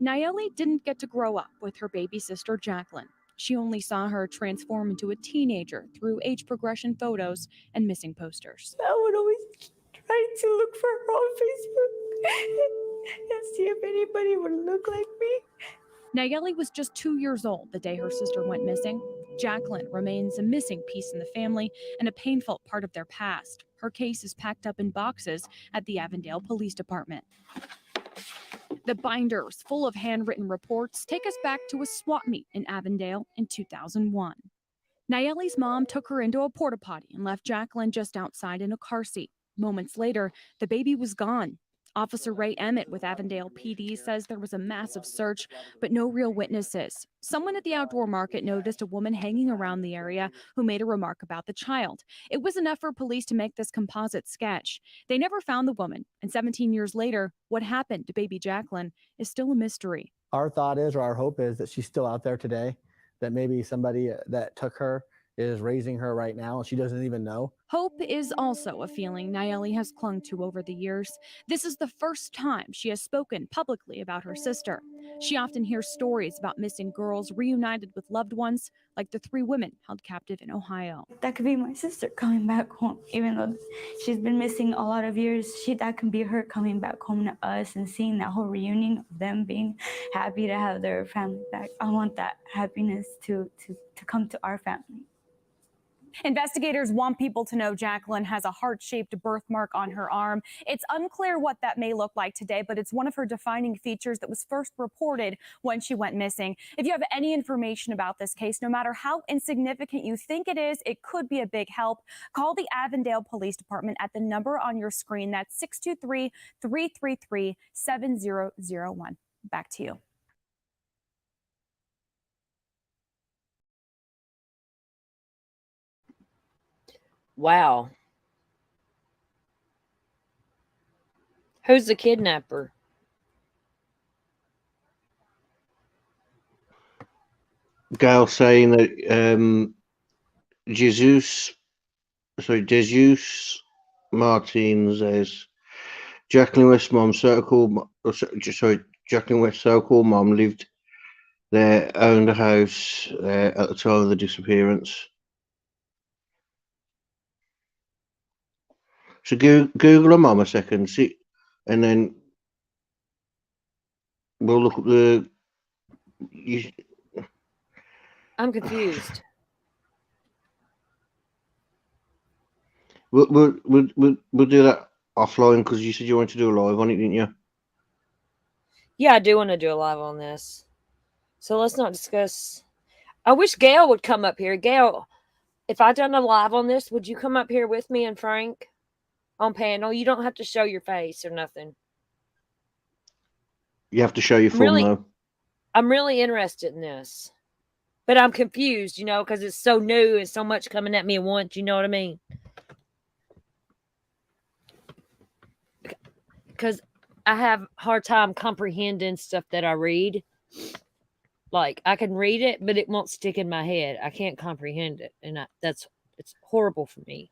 Speaker 21: Nayeli didn't get to grow up with her baby sister Jacqueline. She only saw her transform into a teenager through age progression photos and missing posters.
Speaker 22: I would always try to look for her on Facebook and see if anybody would look like me.
Speaker 21: Nayeli was just 2 years old the day her sister went missing. Jacqueline remains a missing piece in the family and a painful part of their past. Her case is packed up in boxes at the Avondale Police Department. The binders, full of handwritten reports, take us back to a swap meet in Avondale in 2001. Nayeli's mom took her into a porta potty and left Jacqueline just outside in a car seat. Moments later, the baby was gone. Officer Ray Emmett with Avondale PD says there was a massive search, but no real witnesses. Someone at the outdoor market noticed a woman hanging around the area who made a remark about the child. It was enough for police to make this composite sketch. They never found the woman, and 17 years later, what happened to baby Jacqueline is still a mystery.
Speaker 1: Our thought is, or our hope is, that she's still out there today, that maybe somebody that took her is raising her right now and she doesn't even know.
Speaker 21: Hope is also a feeling Nayeli has clung to over the years. This is the first time she has spoken publicly about her sister. She often hears stories about missing girls reunited with loved ones, like the 3 women held captive in Ohio.
Speaker 22: That could be my sister coming back home, even though she's been missing a lot of years. That can be her coming back home to us and seeing that whole reunion of them being happy to have their family back. I want that happiness to come to our family.
Speaker 21: Investigators want people to know Jacqueline has a heart-shaped birthmark on her arm. It's unclear what that may look like today, but it's one of her defining features that was first reported when she went missing. If you have any information about this case, no matter how insignificant you think it is, it could be a big help. Call the Avondale Police Department at the number on your screen. That's 623-333-7001. Back to you.
Speaker 3: Wow. Who's the kidnapper?
Speaker 17: Gail saying that Jesus Martin says Jacqueline West's mom, Jacqueline West's so-called mom lived there, owned a house there at the time of the disappearance. So Google her mom a second, see, and then we'll look at the.
Speaker 3: I'm confused.
Speaker 17: We'll do that offline because you said you wanted to do a live on it, didn't you?
Speaker 3: Yeah, I do want to do a live on this. So let's not discuss. I wish Gail would come up here. Gail, if I done a live on this, would you come up here with me and Frank on panel? You don't have to show your face or nothing.
Speaker 17: You have to show your phone though.
Speaker 3: I'm really interested in this. But I'm confused, because it's so new and so much coming at me at once. You know what I mean? Because I have a hard time comprehending stuff that I read. Like, I can read it, but it won't stick in my head. I can't comprehend it. And it's horrible for me.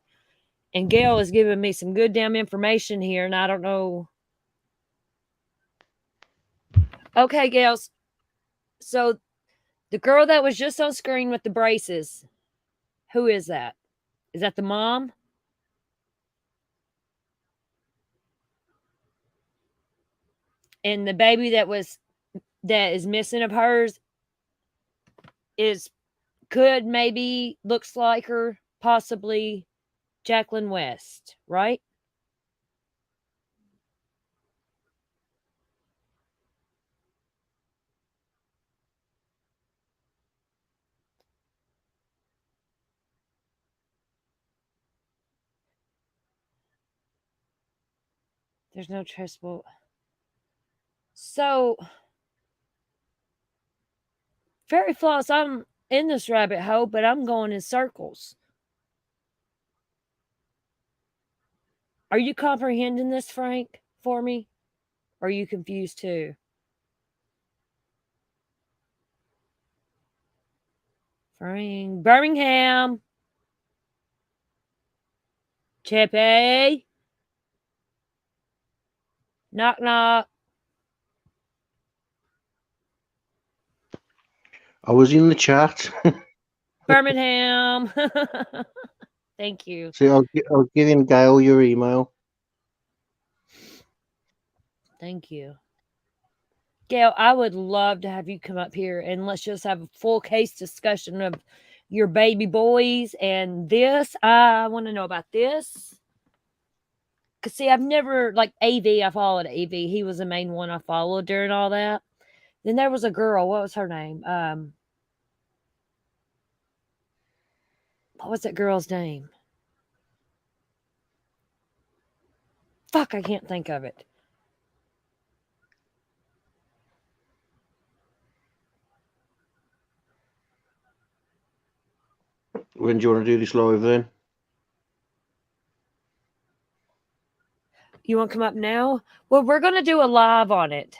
Speaker 3: And Gail is giving me some good damn information here, and I don't know. Okay, Gail. So, the girl that was just on screen with the braces, who is that? Is that the mom? And the baby that is missing of hers looks like her, possibly Jacqueline West, right? There's no traceable. So, Fairy Floss, I'm in this rabbit hole, but I'm going in circles. Are you comprehending this, Frank, for me? Or are you confused too? Frank, Birmingham. Chippy. Knock, knock.
Speaker 17: I was in the chat.
Speaker 3: Birmingham. Thank you.
Speaker 17: See, I'll give in Gail your email.
Speaker 3: Thank you. Gail, I would love to have you come up here and let's just have a full case discussion of your baby boys and this. I want to know about this. Because, see, I've never, I followed AV. He was the main one I followed during all that. Then there was a girl. What was her name? What was that girl's name? Fuck, I can't think of it.
Speaker 17: When do you want to do this live then?
Speaker 3: You want to come up now? Well, we're going to do a live on it.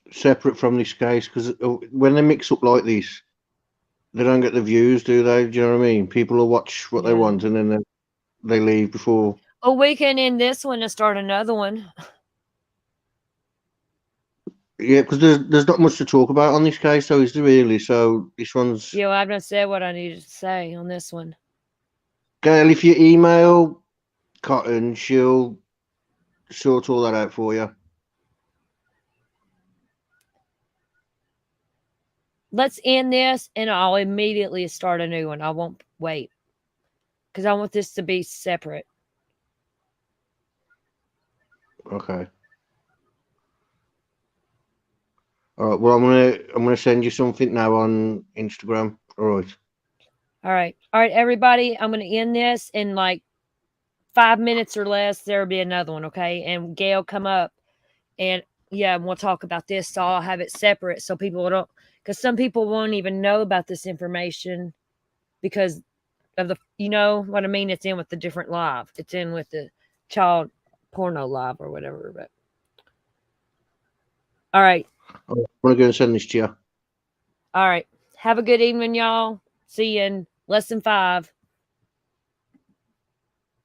Speaker 17: Separate from this case, because when they mix up like this, they don't get the views, do they? Do you know what I mean? People will watch what they want and then they leave before.
Speaker 3: Oh, we can end this one and start another one.
Speaker 17: Yeah, because there's not much to talk about on this case, so is there really? So this one's...
Speaker 3: Yeah, well, I've not said what I needed to say on this one.
Speaker 17: Gail, if you email Cotton, she'll sort all that out for you.
Speaker 3: Let's end this and I'll immediately start a new one. I won't wait because I want this to be separate.
Speaker 17: Okay. All right. Well, I'm gonna send you something now on Instagram. All right.
Speaker 3: All right. All right, everybody. I'm going to end this in like 5 minutes or less. There'll be another one. Okay. And Gail come up and yeah, we'll talk about this. So I'll have it separate so people don't, because some people won't even know about this information because of the, you know what I mean? It's in with the different live. It's in with the child porno live or whatever. But all right.
Speaker 17: I'm gonna go and send this to you.
Speaker 3: All right. Have a good evening, y'all. See you in less than 5.